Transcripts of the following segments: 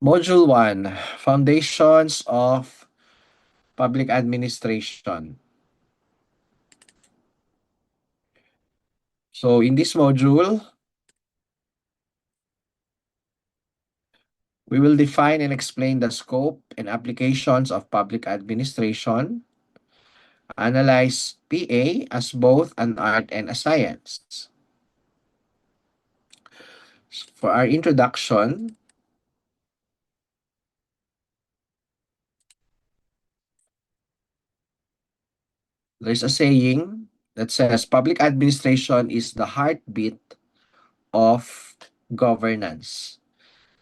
Module 1, Foundations of Public Administration. So in this module, we will define and explain the scope and applications of public administration, analyze PA as both an art and a science. For our introduction, there's a saying that says public administration is the heartbeat of governance,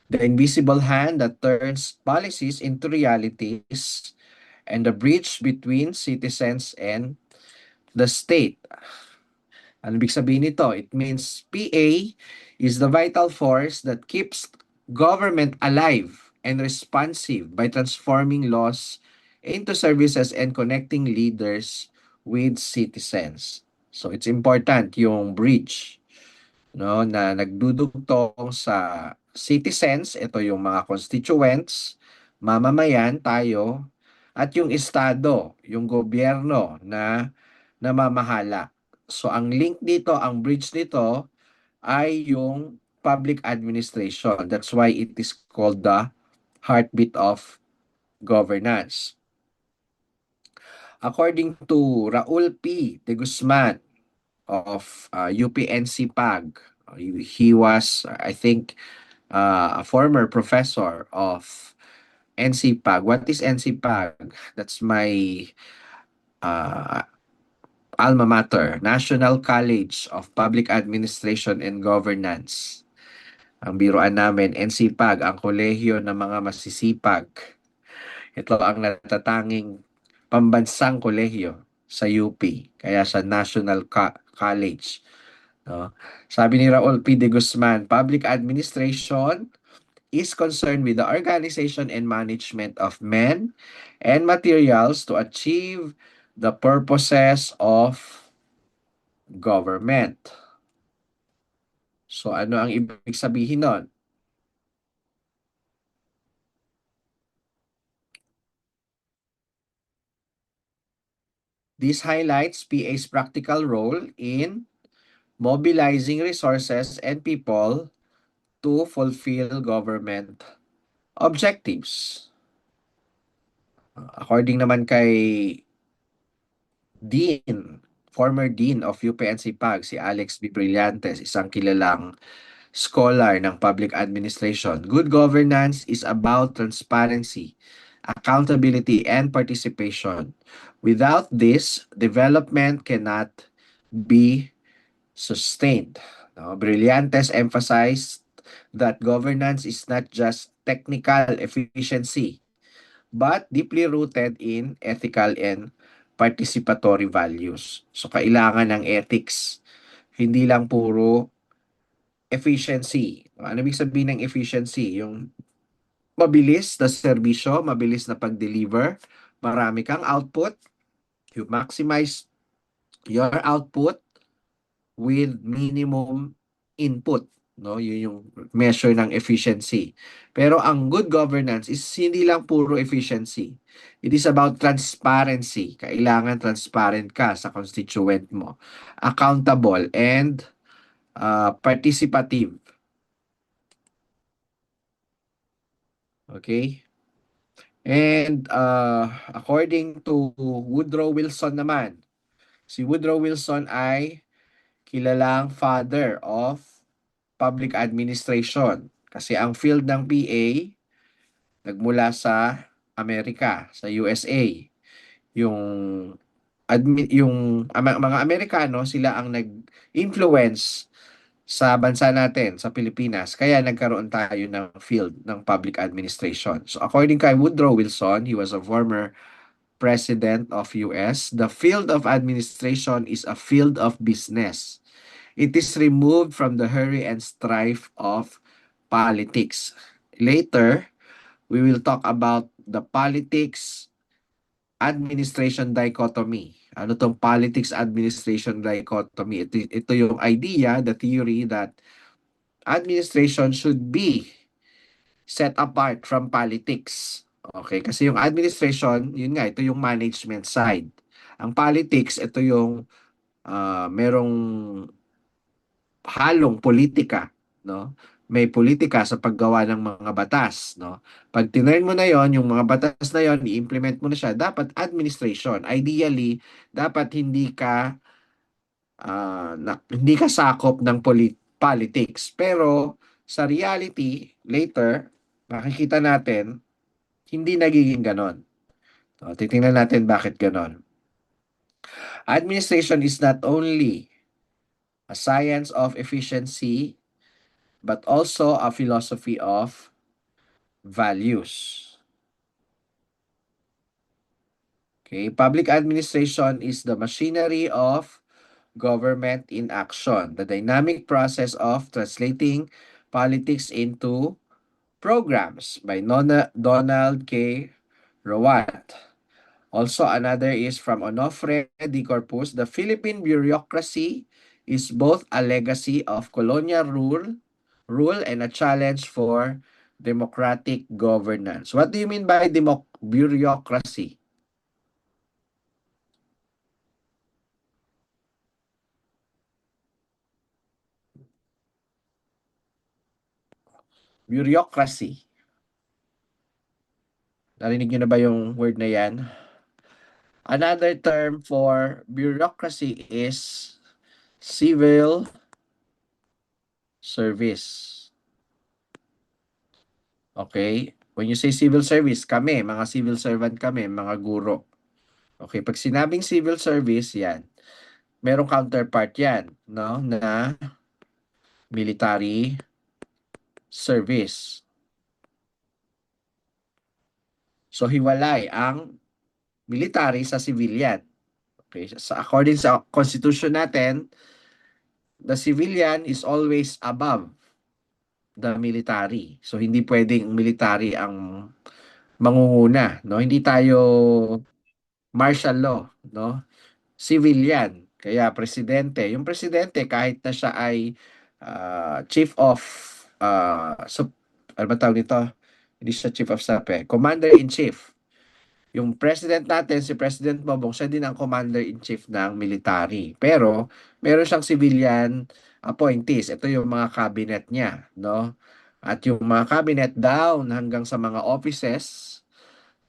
the invisible hand that turns policies into realities, and the bridge between citizens and the state. Ano ibig sabihin nito? It means PA is the vital force that keeps government alive and responsive by transforming laws into services and connecting leaders with citizens. So it's important yung bridge, no, na nagdudugtong sa citizens, ito yung mga constituents, mamamayan tayo, at yung estado, yung gobyerno na namamahala. So ang link dito, ang bridge nito ay yung public administration. That's why it is called the heartbeat of governance. According to Raul P. de Guzman of UPNCPAG, he was, I think, a former professor of NCPAG. What is NCPAG? That's my uh, alma mater, National College of Public Administration and Governance. Ang biruan namin, NCPAG, ang kolehiyo ng mga masisipag. Ito ang natatanging pambansang kolehiyo sa UP, kaya sa National College. No? Sabi ni Raul P. de Guzman, public administration is concerned with the organization and management of men and materials to achieve the purposes of government. So ano ang ibig sabihin nun? This highlights PA's practical role in mobilizing resources and people to fulfill government objectives. According naman kay former Dean of UPNCPAG, si Alex B. Brillantes, isang kilalang scholar ng public administration, good governance is about transparency, accountability, and participation. Without this, development cannot be sustained. No? Brillantes emphasized that governance is not just technical efficiency, but deeply rooted in ethical and participatory values. So kailangan ng ethics, hindi lang puro efficiency. Ano ibig sabihin ng efficiency? Yung mabilis na serbisyo, mabilis na pag-deliver, marami kang output, you maximize your output with minimum input. No, yun yung measure ng efficiency. Pero ang good governance is hindi lang puro efficiency. It is about transparency. Kailangan transparent ka sa constituent mo. Accountable and participative. Okay? And according to Woodrow Wilson naman, si Woodrow Wilson ay kilalang father of public administration. Kasi ang field ng PA nagmula sa Amerika, sa USA. Yung mga Amerikano, sila ang nag-influence sa bansa natin, sa Pilipinas. Kaya nagkaroon tayo ng field ng public administration. So according kay Woodrow Wilson, he was a former president of US, the field of administration is a field of business. It is removed from the hurry and strife of politics. Later, we will talk about the politics administration dichotomy. Ano tong politics administration dichotomy? Ito yung idea, the theory that administration should be set apart from politics. Okay, kasi yung administration, yun nga, ito yung management side. Ang politics, ito yung merong halong politika, no? May politika sa paggawa ng mga batas, no? Pag tinurn mo na yon, yung mga batas na yon, i-implement mo na siya, dapat administration. Ideally, dapat hindi ka sakop ng politics. Pero sa reality, later, makikita natin, hindi nagiging ganon. So, titingnan natin bakit ganon. Administration is not only a science of efficiency, but also a philosophy of values. Okay, public administration is the machinery of government in action, the dynamic process of translating politics into programs by Donald K. Rowat. Also, another is from Onofre de Corpus. The Philippine bureaucracy is both a legacy of colonial rule and a challenge for democratic governance. What do you mean by bureaucracy? Bureaucracy. Narinig niyo na ba yung word na yan? Another term for bureaucracy is civil service. Okay? When you say civil service, kami, mga civil servant kami, mga guro. Okay, pag sinabing civil service, yan. Merong counterpart yan, no? Na military service. So, hiwalay ang military sa civilian. Okay, according sa constitution natin, the civilian is always above the military. So, hindi pwedeng military ang mangunguna, no? Hindi tayo martial law, no? Civilian. Kaya presidente, yung presidente kahit na siya ay chief of ano ba tawag nito? Hindi siya chief of staff eh. Commander-in-chief. Yung president natin, si President Bobong, siya din ang commander-in-chief ng military. Pero meron siyang civilian appointees. Ito yung mga cabinet niya, no? At yung mga cabinet down hanggang sa mga offices.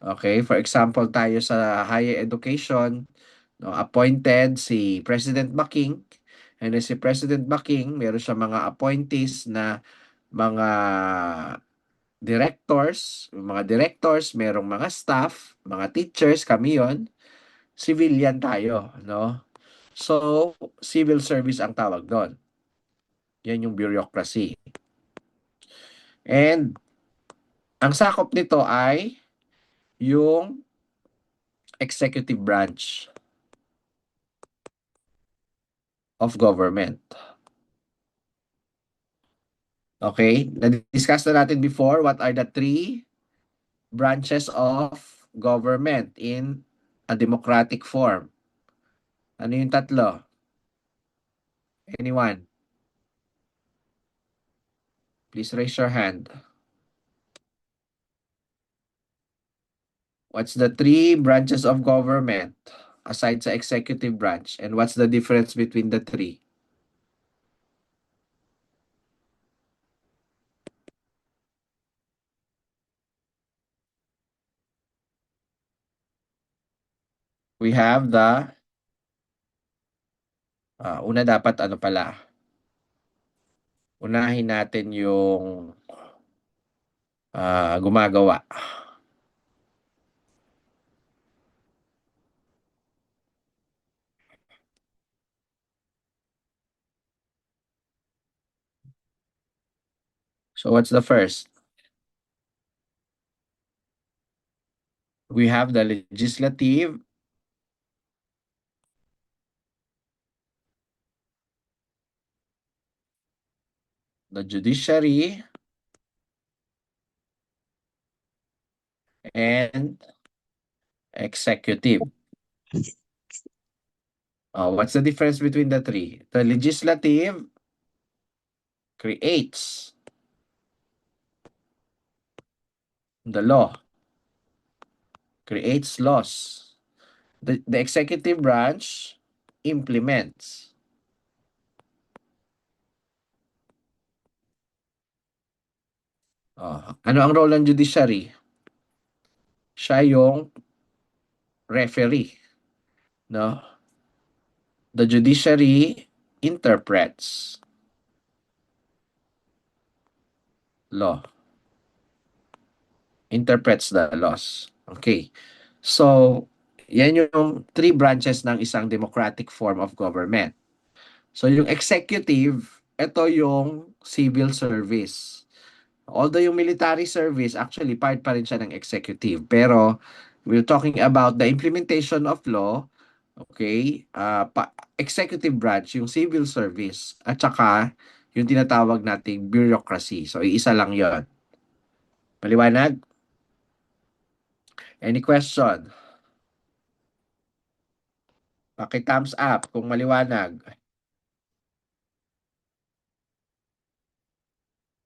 Okay, for example, tayo sa higher education, no, appointed si President Baking. And then si President Baking, meron siya mga appointees na mga directors, merong mga staff, mga teachers, kami yon, civilian tayo, no? So, civil service ang tawag doon. Yan yung bureaucracy. And ang sakop nito ay yung executive branch of government. Okay? Na-discuss na natin before what are the three branches of government in a democratic form. Ano yung tatlo? Anyone? Please raise your hand. What's the three branches of government aside sa executive branch? And what's the difference between the three? We have the una dapat ano pala? Unahin natin yung gumagawa. So what's the first? We have the legislative, the judiciary, and executive. What's the difference between the three? The legislative creates The law creates laws. The executive branch implements. Ano ang role ng judiciary? Siya yung referee, no? The judiciary interprets law, interprets the laws. Okay. So, yan yung three branches ng isang democratic form of government. So, yung executive, ito yung civil service. Although yung military service, actually part pa rin siya ng executive. Pero, we're talking about the implementation of law, okay? Executive branch, yung civil service, at saka yung tinatawag nating bureaucracy. So, iisa lang yon. Maliwanag? Any question? Paki-thumbs up kung maliwanag.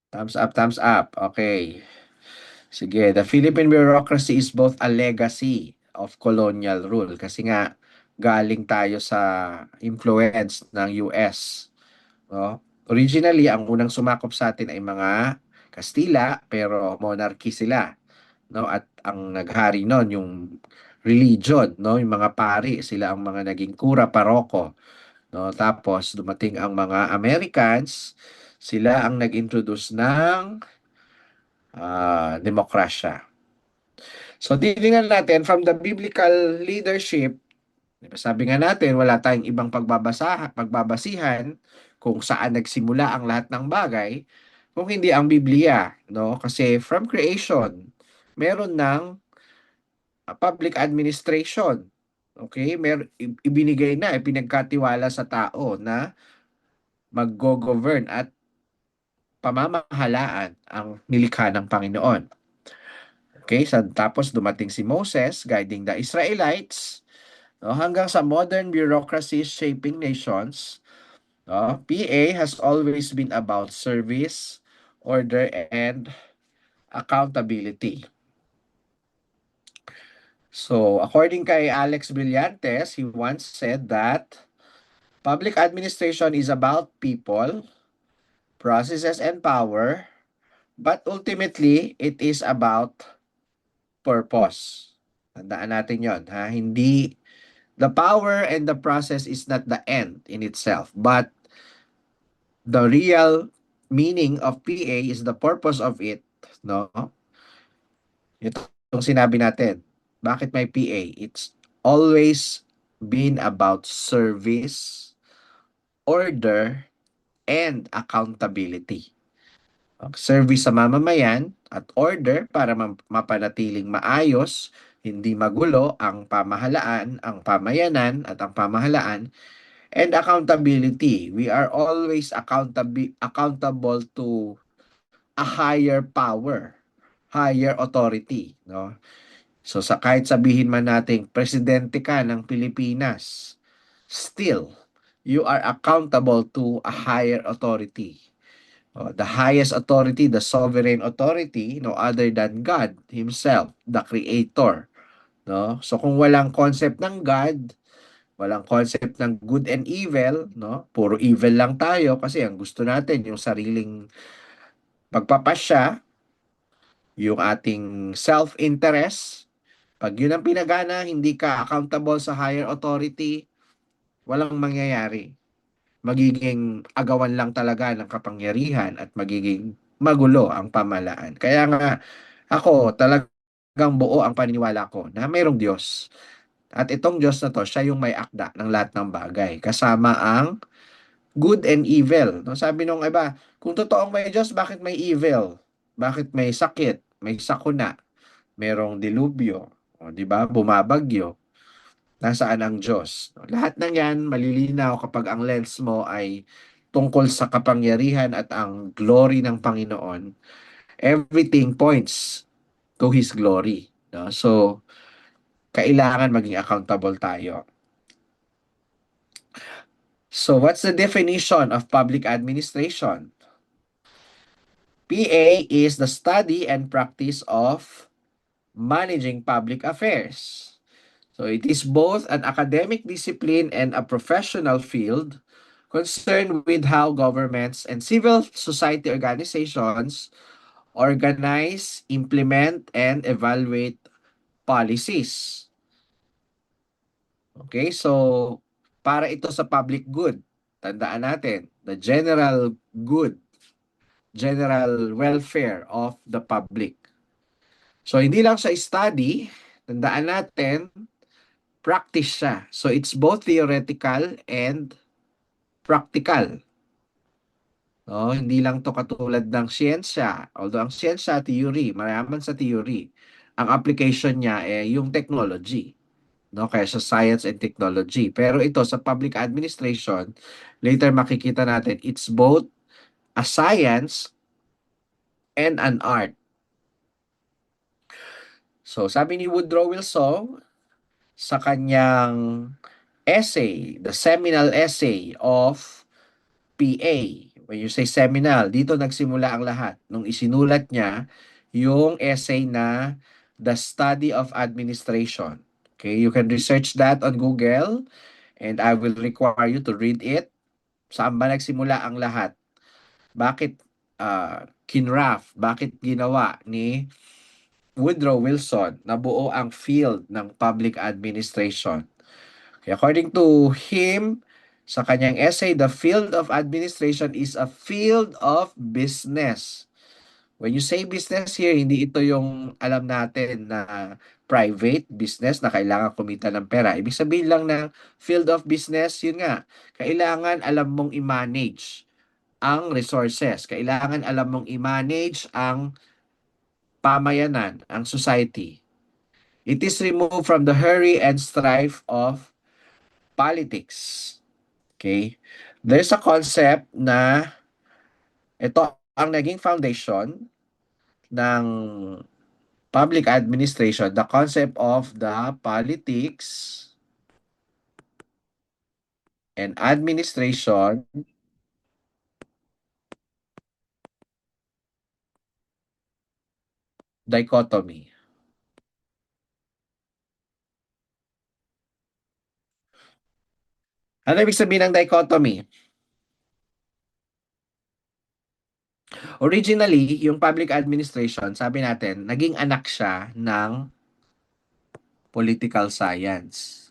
Thumbs up, thumbs up. Okay. Sige, the Philippine bureaucracy is both a legacy of colonial rule kasi nga galing tayo sa influence ng US, no? Originally, ang unang sumakop sa atin ay mga Kastila, pero monarchy sila, no? At ang naghari noon yung religion, no? Yung mga pari, sila ang mga naging kura paroko, no? Tapos dumating ang mga Americans, sila ang nag-introduce ng demokrasya. So titingnan natin from the biblical leadership, di ba, sabi nga natin wala tayong ibang pagbabasihan kung saan nagsimula ang lahat ng bagay kung hindi ang Biblia, no? Kasi from creation, meron ng public administration. Okay? Ibinigay na, ipinagkatiwala sa tao na mag-govern at pamamahalaan ang nilikha ng Panginoon. Okay, tapos dumating si Moses guiding the Israelites, no, hanggang sa modern bureaucracy shaping nations. No, PA has always been about service, order, and accountability. So, according kay Alex Brillantes, he once said that public administration is about people, processes, and power, but ultimately, it is about purpose. Tandaan natin yon, ha? Hindi, the power and the process is not the end in itself, but the real meaning of PA is the purpose of it, no? Itong sinabi natin, bakit may PA? It's always been about service, order, and accountability. Service sa mamamayan at order para mapanatiling maayos, hindi magulo ang pamahalaan, ang pamayanan at ang pamahalaan, and accountability. We are always accountable to a higher power, higher authority, no? So sa kahit sabihin man nating presidente ka ng Pilipinas, still you are accountable to a higher authority. The highest authority, the sovereign authority, no other than God himself, the creator, no? So kung walang concept ng God, walang concept ng good and evil, no? Puro evil lang tayo kasi ang gusto natin yung sariling pagpapasya, yung ating self-interest. Pag yun ang pinagana, hindi ka accountable sa higher authority, walang mangyayari. Magiging agawan lang talaga ng kapangyarihan at magiging magulo ang pamahalaan. Kaya nga ako talagang buo ang paniniwala ko na mayroong Diyos. At itong Diyos na to, siya yung may akda ng lahat ng bagay. Kasama ang good and evil. No, sabi nung iba, kung totoong may Diyos, bakit may evil? Bakit may sakit? May sakuna? Merong dilubyo? O, di ba? Bumabagyo. Nasaan ang Diyos? No, lahat ng yan malilinaw kapag ang lens mo ay tungkol sa kapangyarihan at ang glory ng Panginoon. Everything points to His glory. No? So, kailangan maging accountable tayo. So, what's the definition of public administration? PA is the study and practice of managing public affairs. So it is both an academic discipline and a professional field concerned with how governments and civil society organizations organize, implement, and evaluate policies. Okay, so para ito sa public good. Tandaan natin, the general good, general welfare of the public. So hindi lang sa study, tandaan natin, practice siya. So it's both theoretical and practical. No, hindi lang to katulad ng siyensya. Although ang siyensya, theory, mayaman sa theory. Ang application niya yung technology. No, kaya sa science and technology. Pero ito sa public administration, later makikita natin, it's both a science and an art. So, sabi ni Woodrow Wilson sa kanyang essay, the seminal essay of PA. When you say seminal, dito nagsimula ang lahat. Nung isinulat niya yung essay na The Study of Administration. Okay, you can research that on Google and I will require you to read it. Saan ba nagsimula ang lahat? Bakit kinraft? Bakit ginawa ni Woodrow Wilson na buo ang field ng public administration? Okay, according to him, sa kanyang essay, the field of administration is a field of business. When you say business here, hindi ito yung alam natin na private business na kailangan kumita ng pera. Ibig sabihin lang ng field of business, yun nga, kailangan alam mong i-manage ang resources. Kailangan alam mong i-manage ang pamayanan, ang society. It is removed from the hurry and strife of politics. Okay? There's a concept na ito ang naging foundation ng public administration, the concept of the politics and administration dichotomy. Ano ibig sabihin ng dichotomy? Originally, yung public administration, sabi natin, naging anak siya ng political science.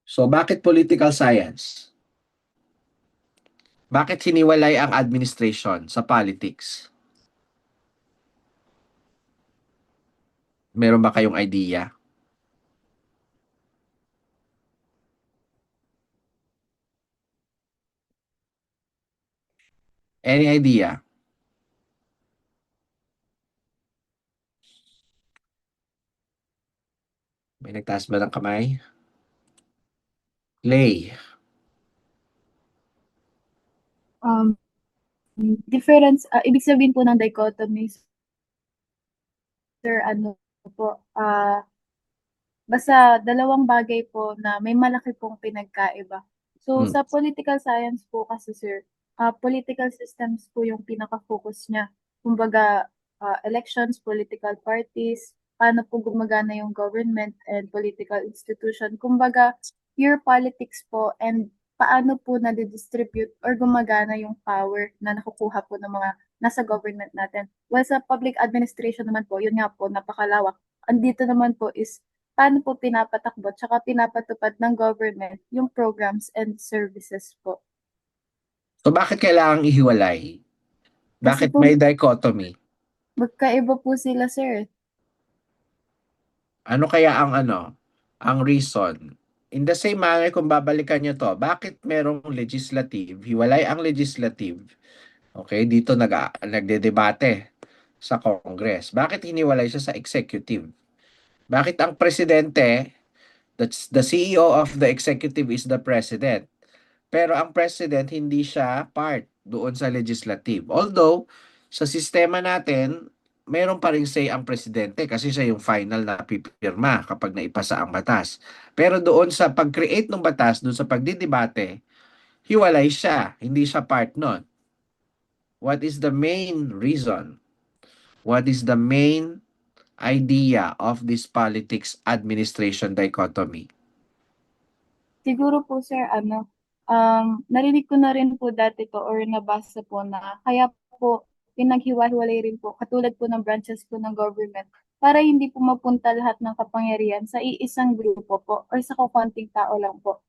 So, bakit political science? Bakit hiniwalay ang administration sa politics? Meron ba kayong idea? Any idea? May nagtaas ba ng kamay? Lay. Um, difference, ibig sabihin po ng dichotomy, sir, ano po, basta dalawang bagay po na may malaki pong pinagkaiba. So, Hmm. sa political science po kasi, sir, political systems po yung pinaka-focus niya. Kumbaga, elections, political parties, paano po gumagana yung government and political institution. Kumbaga, pure politics po and paano po na-distribute or gumagana yung power na nakukuha po ng mga nasa government natin. Well, sa public administration naman po, yun nga po, napakalawak. Andito naman po is paano po pinapatakbo tsaka pinapatupad ng government yung programs and services po. So, bakit kailangang ihiwalay? Kasi Bakit po may dichotomy? magkaiba po sila, sir. Ano kaya ang reason? In the same manner, kung babalikan nyo to, bakit merong legislative, hiwalay ang legislative, okay, dito nagdedebate sa Congress. Bakit hiniwalay siya sa executive? Bakit ang presidente, that's the CEO of the executive is the president, pero ang president hindi siya part doon sa legislative. Although, sa sistema natin, meron pa ring say ang presidente kasi siya yung final na pipirma kapag naipasa ang batas. Pero doon sa pag-create ng batas, doon sa pagdidebate, hiwalay siya, hindi siya part nun. What is the main reason? What is the main idea of this politics administration dichotomy? Siguro po sir, narinig ko na rin po dati to or nabasa po na kaya po pinaghiwa-hiwalay rin po katulad po ng branches po ng government para hindi po mapunta lahat ng kapangyarihan sa iisang grupo po or sa kukonting tao lang po.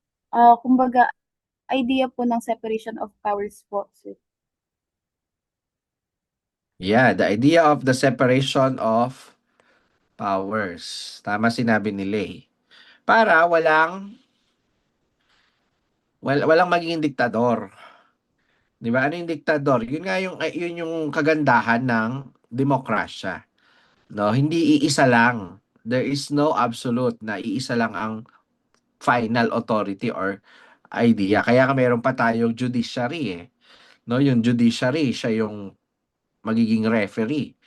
Kumbaga, idea po ng separation of powers po, sir. Yeah, the idea of the separation of powers. Tama sinabi ni Lay. Para walang magiging diktador. 'Di ba? Ano yung diktador? Yun nga yun yung kagandahan ng demokrasya. No, hindi iisa lang. There is no absolute na iisa lang ang final authority or idea. Kaya meron pa tayong judiciary eh. No, yung judiciary, siya yung magiging referee.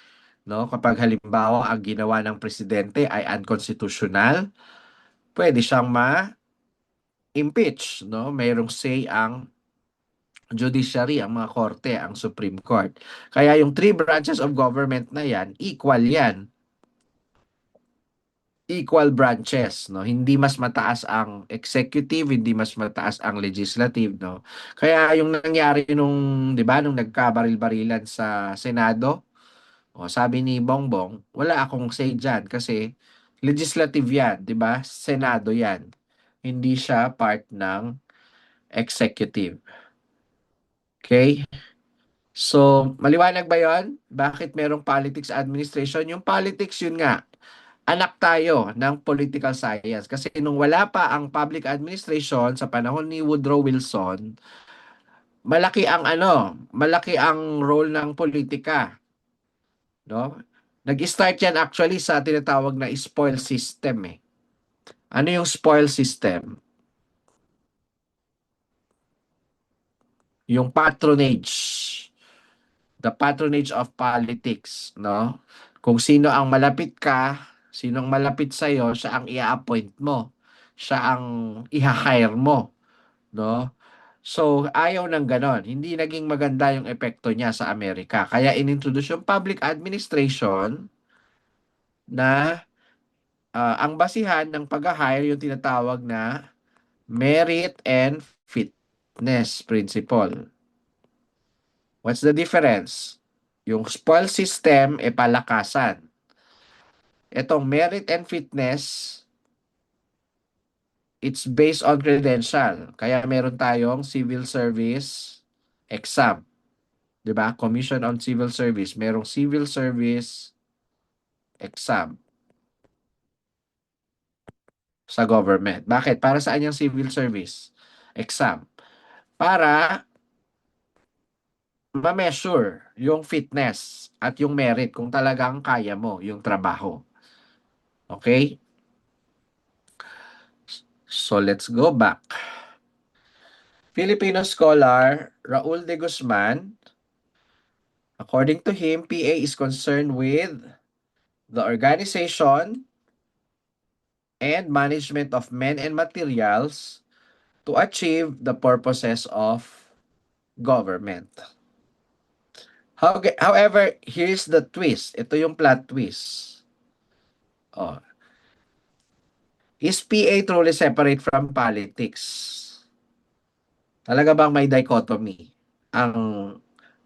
No, kapag halimbawa ang ginawa ng presidente ay unconstitutional, pwede siyang ma-impeach, no? Mayroong say ang judiciary, ang mga korte, ang Supreme Court. Kaya yung three branches of government na yan, equal yan. Equal branches, no? Hindi mas mataas ang executive, hindi mas mataas ang legislative, no? Kaya yung nangyari nung, 'di ba, nung nagkabaril-barilan sa Senado, o sabi ni Bongbong, wala akong say diyan kasi legislative 'yan, 'di ba? Senado 'yan. Hindi siya part ng executive. Okay? So, maliwanag ba 'yon? Bakit merong politics administration? Yung politics yun nga, anak tayo ng political science. Kasi nung wala pa ang public administration sa panahon ni Woodrow Wilson, malaki ang role ng politika, no? Nag-start yan actually sa tinatawag na spoil system eh. Ano yung spoil system? Yung patronage. The patronage of politics, no? Kung sino ang malapit ka, sinong malapit sa iyo, siya ang i-appoint mo. Siya ang i-hire mo, no? So, ayaw ng ganon. Hindi naging maganda yung epekto niya sa Amerika. Kaya inintroduce yung public administration na ang basihan ng pag-hire yung tinatawag na merit and fitness principle. What's the difference? Yung spoil system e palakasan. Itong merit and fitness, it's based on credential. Kaya meron tayong civil service exam. 'Di ba? Commission on Civil Service, merong civil service exam sa government. Bakit? Para saan yung civil service exam? Para ma-measure yung fitness at yung merit kung talagang kaya mo yung trabaho. Okay? So let's go back. Filipino scholar Raul de Guzman, according to him, PA is concerned with the organization and management of men and materials to achieve the purposes of government. However, here's the twist. Ito yung plot twist. Oh, is PA truly separate from politics? Talaga bang may dichotomy ang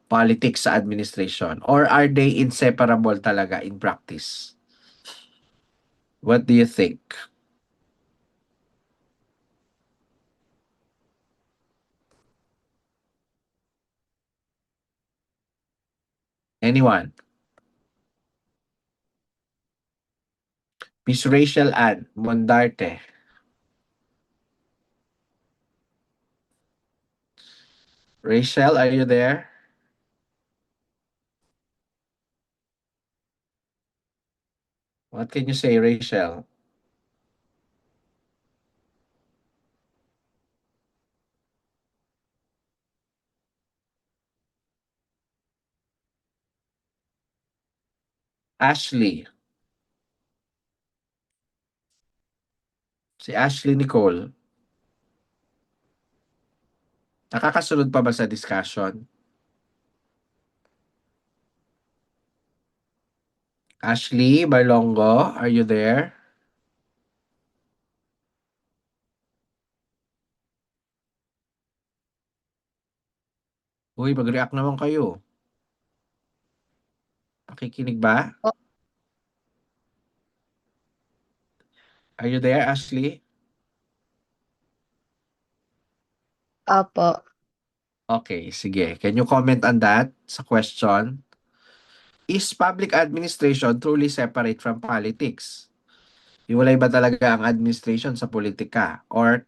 politics sa administration? Or are they inseparable talaga in practice? What do you think? Anyone? Miss Rachel Ann Mondarte. Rachel, are you there? What can you say, Rachel? Ashley. Si Ashley Nicole. Nakakasunod pa ba sa discussion? Ashley Barlongo, are you there? Uy, mag-react naman kayo. Nakikinig ba? O- Are you there, Ashley? Opo. Okay, sige. Can you comment on that sa question? Is public administration truly separate from politics? Hiwalay ba talaga ang administration sa politika? Or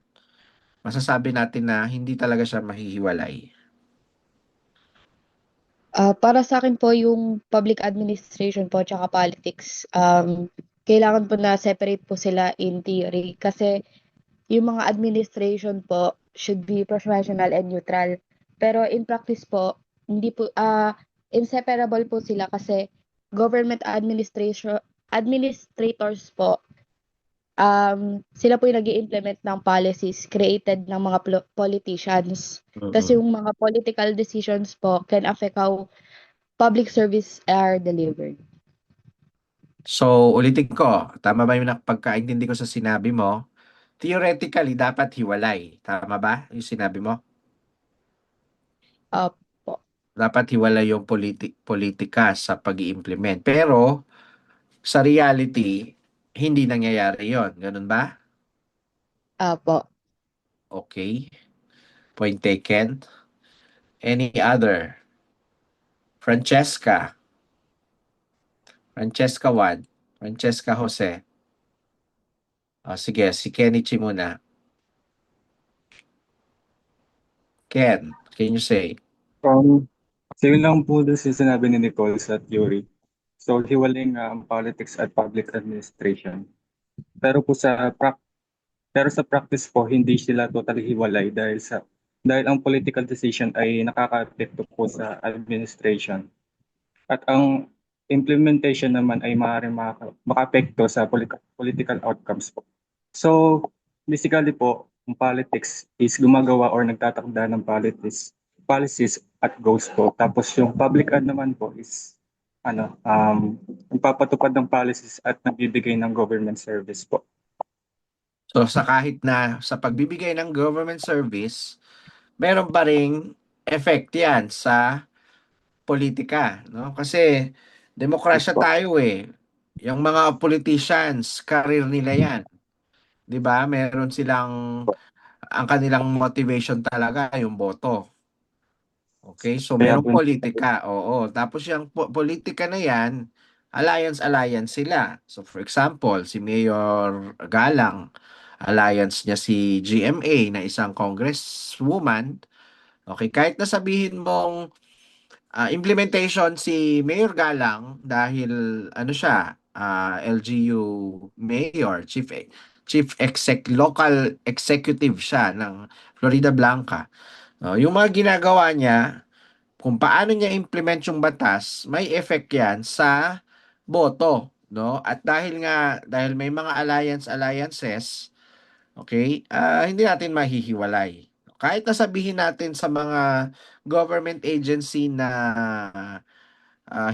masasabi natin na hindi talaga siya mahihiwalay? Para sa akin po yung public administration po tsaka politics, kailangan po na separate po sila in theory kasi yung mga administration po should be professional and neutral. Pero in practice po, hindi po inseparable po sila kasi government administration administrators po sila po yung nag-i-implement ng policies created ng mga politicians. Kasi Mm-mm. yung mga political decisions po can affect how public service are delivered. So, ulitin ko, tama ba yung pagkaintindi ko sa sinabi mo? Theoretically, dapat hiwalay. Tama ba yung sinabi mo? Opo. Dapat hiwalay yung politika sa pag-i-implement. Pero, sa reality, hindi nangyayari yon. Ganun ba? Opo. Okay. Point taken. Any other? Francesca. Francesca Wad. Francesca Jose. Sige, si Kenichi muna. Ken, can you say? Um, so yun lang po doon sa sinabi ni Nicole sa theory. So hiwalay nga ang politics at public administration. Pero po pero sa practice po hindi sila totally hiwalay dahil ang political decision ay nakakaapekto po sa administration. At ang implementation naman ay maaaring makaapekto sa political outcomes po. So basically po, ang politics is gumagawa or nagtatakda ng policies at goals po. Tapos yung public ad naman po is nagpapatupad ng policies at nagbibigay ng government service po. So, sa kahit na sa pagbibigay ng government service, meron pa ring effect yan sa politika, no? Kasi Yes demokrasya po. tayo eh. Yung mga politicians, career nila yan. 'Di ba? Meron silang ang kanilang motivation talaga yung boto. Okay? So Kaya merong po, politika. Oo. Tapos yung politika na yan, alliance sila. So for example, si Mayor Galang, alliance niya si GMA na isang congresswoman. Okay, kahit na sabihin mong implementation si Mayor Galang dahil ano siya, LGU mayor, local executive siya ng Florida Blanca. Yung mga ginagawa niya, kung paano niya implement yung batas, may effect yan sa boto, no? At dahil may mga alliances, okay, hindi natin mahihiwalay. Kahit na sabihin natin sa mga government agency na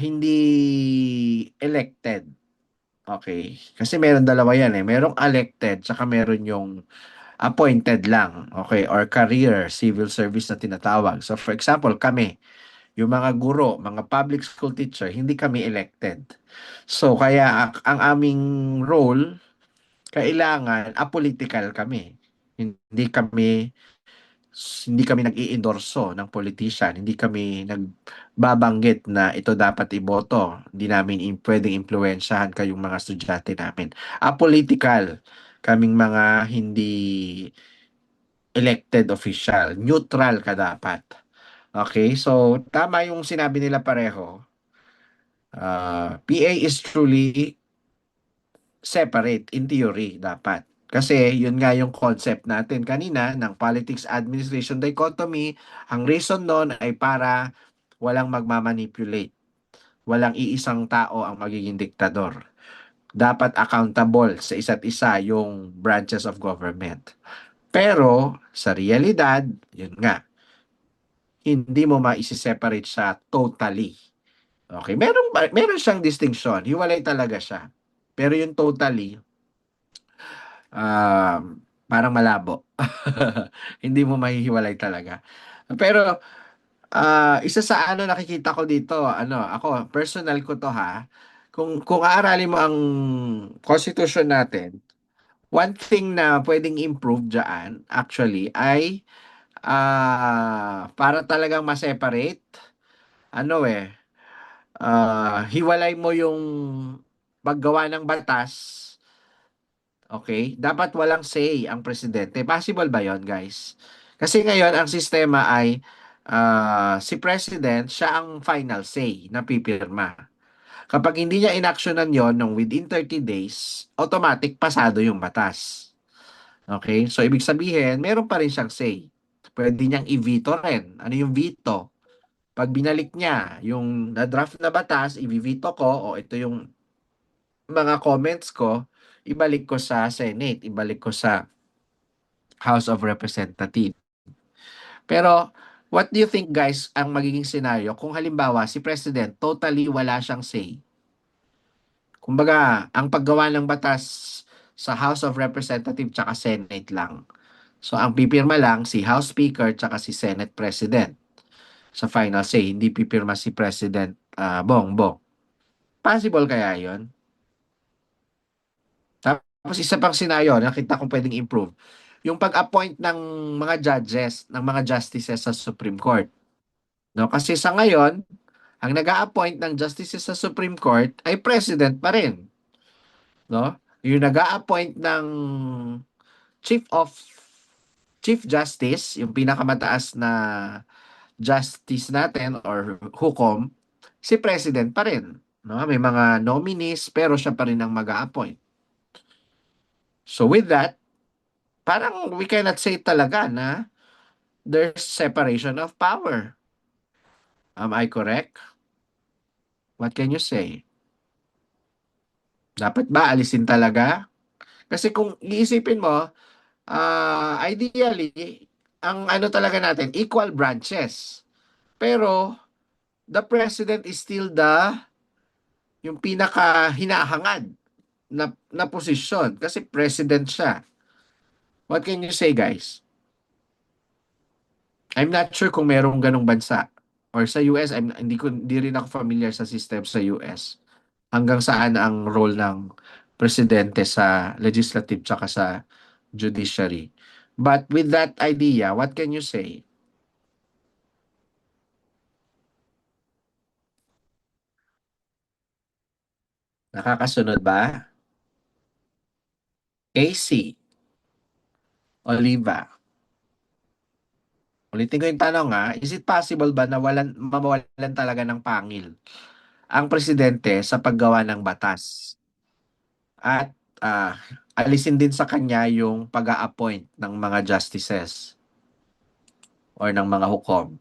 hindi elected. Okay. Kasi meron dalawa yan eh. Merong elected, tsaka meron yung appointed lang. Okay. Or career civil service na tinatawag. So for example, kami, yung mga guro, mga public school teacher, hindi kami elected. So kaya ang aming role, kailangan apolitical kami. Hindi kami hindi kami nag-i-endorso ng politician, hindi kami nagbabanggit na ito dapat iboto, hindi namin pwedeng impluwensyahan kayong mga estudyante namin. Apolitical, kaming mga hindi elected official, neutral ka dapat. Okay, so tama yung sinabi nila pareho. PA is truly separate in theory dapat. Kasi yun nga yung concept natin kanina ng politics administration dichotomy. Ang reason nun ay para walang magmamanipulate. walang iisang tao ang magiging diktador. Dapat accountable sa isa't isa yung branches of government. Pero sa realidad, yun nga, hindi mo maisi-separate siya totally. Okay, meron siyang distinction, hiwalay talaga siya. Pero yung totally, parang malabo. Hindi mo mahihiwalay talaga. Pero isa sa ano nakikita ko dito, ano, ako personal ko to ha. Kung aaralin mo ang constitution natin, one thing na pwedeng improve diyan actually ay para talagang ma-separate ano hiwalay mo yung paggawa ng batas. Okay? Dapat walang say ang presidente. Possible ba yon, guys? Kasi ngayon, ang sistema ay si president, siya ang final say na pipirma. Kapag hindi niya inaksyonan yon ng within 30 days, automatic pasado yung batas. Okay? So, ibig sabihin, meron pa rin siyang say. Pwede niyang i-veto rin. Ano yung veto? Pag binalik niya yung na-draft na batas, i-veto ko, o ito yung mga comments ko, ibalik ko sa Senate, ibalik ko sa House of Representatives. Pero, what do you think guys ang magiging senaryo kung halimbawa si President totally wala siyang say? Kumbaga, ang paggawa ng batas sa House of Representatives tsaka Senate lang. So, ang pipirma lang si House Speaker tsaka si Senate President sa final say. Hindi pipirma si President Bongbong. Possible kaya yon? Tapos isa pang senaryo, nakita kong pwedeng improve. Yung pag-appoint ng mga judges, ng mga justices sa Supreme Court. No? Kasi sa ngayon, ang nag-a-appoint ng justices sa Supreme Court ay president pa rin. No? Yung nag-a-appoint ng Chief of Chief Justice, yung pinakamataas na justice natin or hukom, si president pa rin. No? May mga nominees pero siya pa rin ang mag-a-appoint. So with that, parang we cannot say talaga na there's separation of power. Am I correct? What can you say? Dapat ba alisin talaga? Kasi kung iisipin mo, ideally, ang ano talaga natin, equal branches. Pero, the president is still yung pinaka hinahangad na posisyon. Kasi president siya. What can you say, guys? I'm not sure kung merong ganong bansa. Or sa US, hindi rin ako familiar sa system sa US. Hanggang saan ang role ng presidente sa legislative tsaka sa judiciary. But with that idea, what can you say? Nakakasunod ba? AC, Oliva. Ulitin ko yung tanong is it possible ba na mawalan talaga ng pangil ang presidente sa paggawa ng batas? At alisin din sa kanya yung pag-a-appoint ng mga justices or ng mga hukom.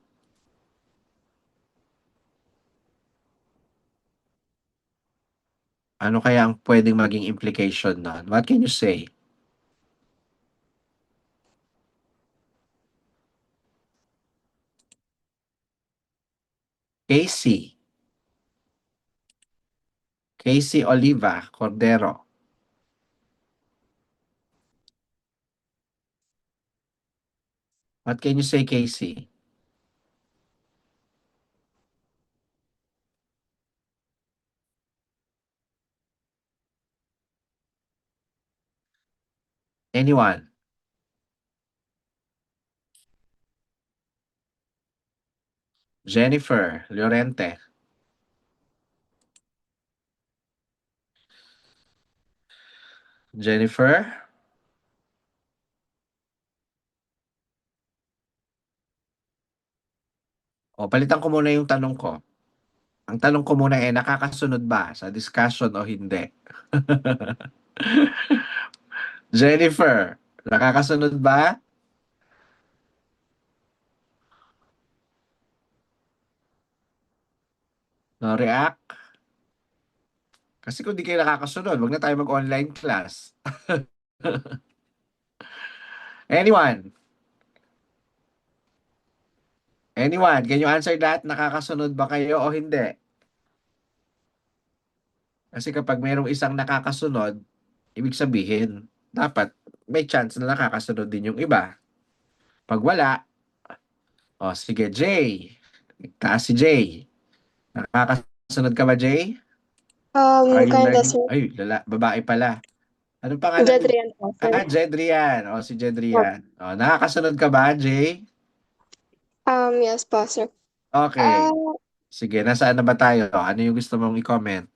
Ano kaya ang pwedeng maging implication nun? What can you say? Casey. Casey Oliva Cordero. What can you say, Casey? Anyone? Jennifer Llorente. Jennifer? O, palitan ko muna yung tanong ko. Ang tanong ko muna nakakasunod ba sa discussion o hindi? Jennifer, nakakasunod ba? No react? Kasi kung di kayo nakakasunod, wag na tayo mag-online class. Anyone? Anyone? Can you answer that? Nakakasunod ba kayo o hindi? Kasi kapag mayroong isang nakakasunod, ibig sabihin, dapat may chance na nakakasunod din yung iba. Pag wala, o sige, Jay. Taas si Jay. Nakakasunod ka ba, Jay? Are you Kinda, learning? sir. Ay, babae pala. Anong pangalan mo? Jadrian po, sir. Jedrian. O, si Opo. Jedrian. O, nakakasunod ka ba, Jay? Yes po, sir. Okay. Ah, Sige, nasaan na ba tayo? Ano yung gusto mong i-comment?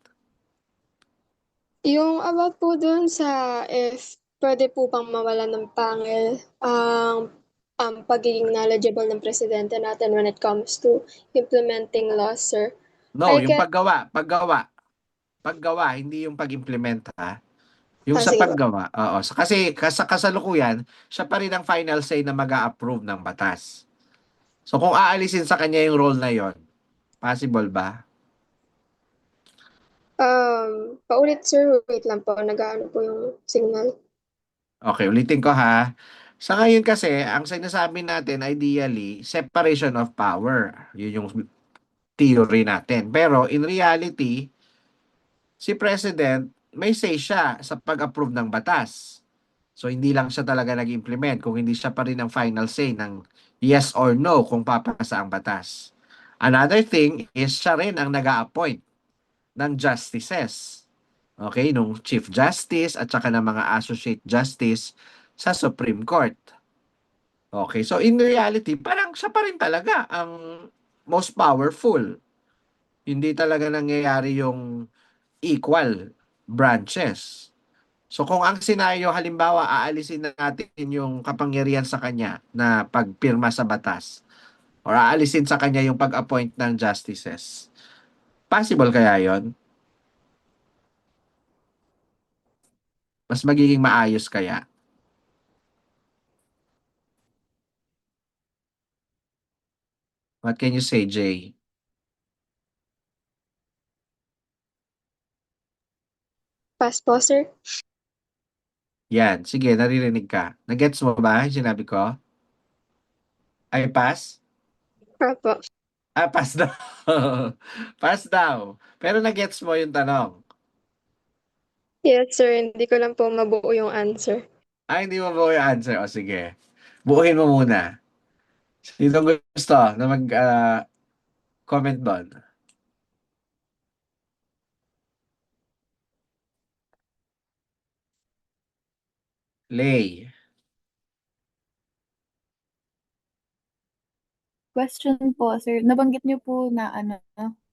yung about po dun sa if pwede po bang mawalan ng pangil ang pagiging knowledgeable ng presidente natin when it comes to implementing laws, sir. No, I yung get, paggawa. Paggawa. Paggawa, hindi yung pag-implement, ha? Yung sa sige po. paggawa. Oo. Kasi sa kasalukuyan, siya pa rin ang final say na mag-a-approve ng batas. So, kung aalisin sa kanya yung role na yon, possible ba? Paulit, sir. Wait lang po. Nag-ano po yung signal. Okay, ulitin ko ha. Sa ngayon kasi, ang sinasabi natin ideally, separation of power. Yun yung theory natin. Pero in reality, si President, may say siya sa pag-approve ng batas. So hindi lang siya talaga nag-implement kung hindi siya pa rin ang final say ng yes or no kung papasa ang batas. Another thing is siya rin ang nag-a-appoint ng justices. Okay, nung Chief Justice at saka ng mga Associate Justice sa Supreme Court. Okay, so in reality, parang siya pa rin talaga ang most powerful. Hindi talaga nangyayari yung equal branches. So kung ang senaryo halimbawa aalisin na natin yung kapangyarihan sa kanya na pagpirma sa batas or aalisin sa kanya yung pag-appoint ng justices. Possible kaya 'yon? Mas magiging maayos kaya? What can you say, Jay? Pass po, sir. Yan, sige, naririnig ka. Nagets mo ba yung sinabi ko? Ay, pass? Opo. Ah, pass daw. Pass daw. Pero nagets mo yung tanong. Yes, sir. Hindi ko lang po mabuo yung answer. Ay, hindi mo ba yung answer? O sige. Buuhin mo muna. Sino gusto na comment doon? Lay. Question po, sir. Nabanggit niyo po na ano,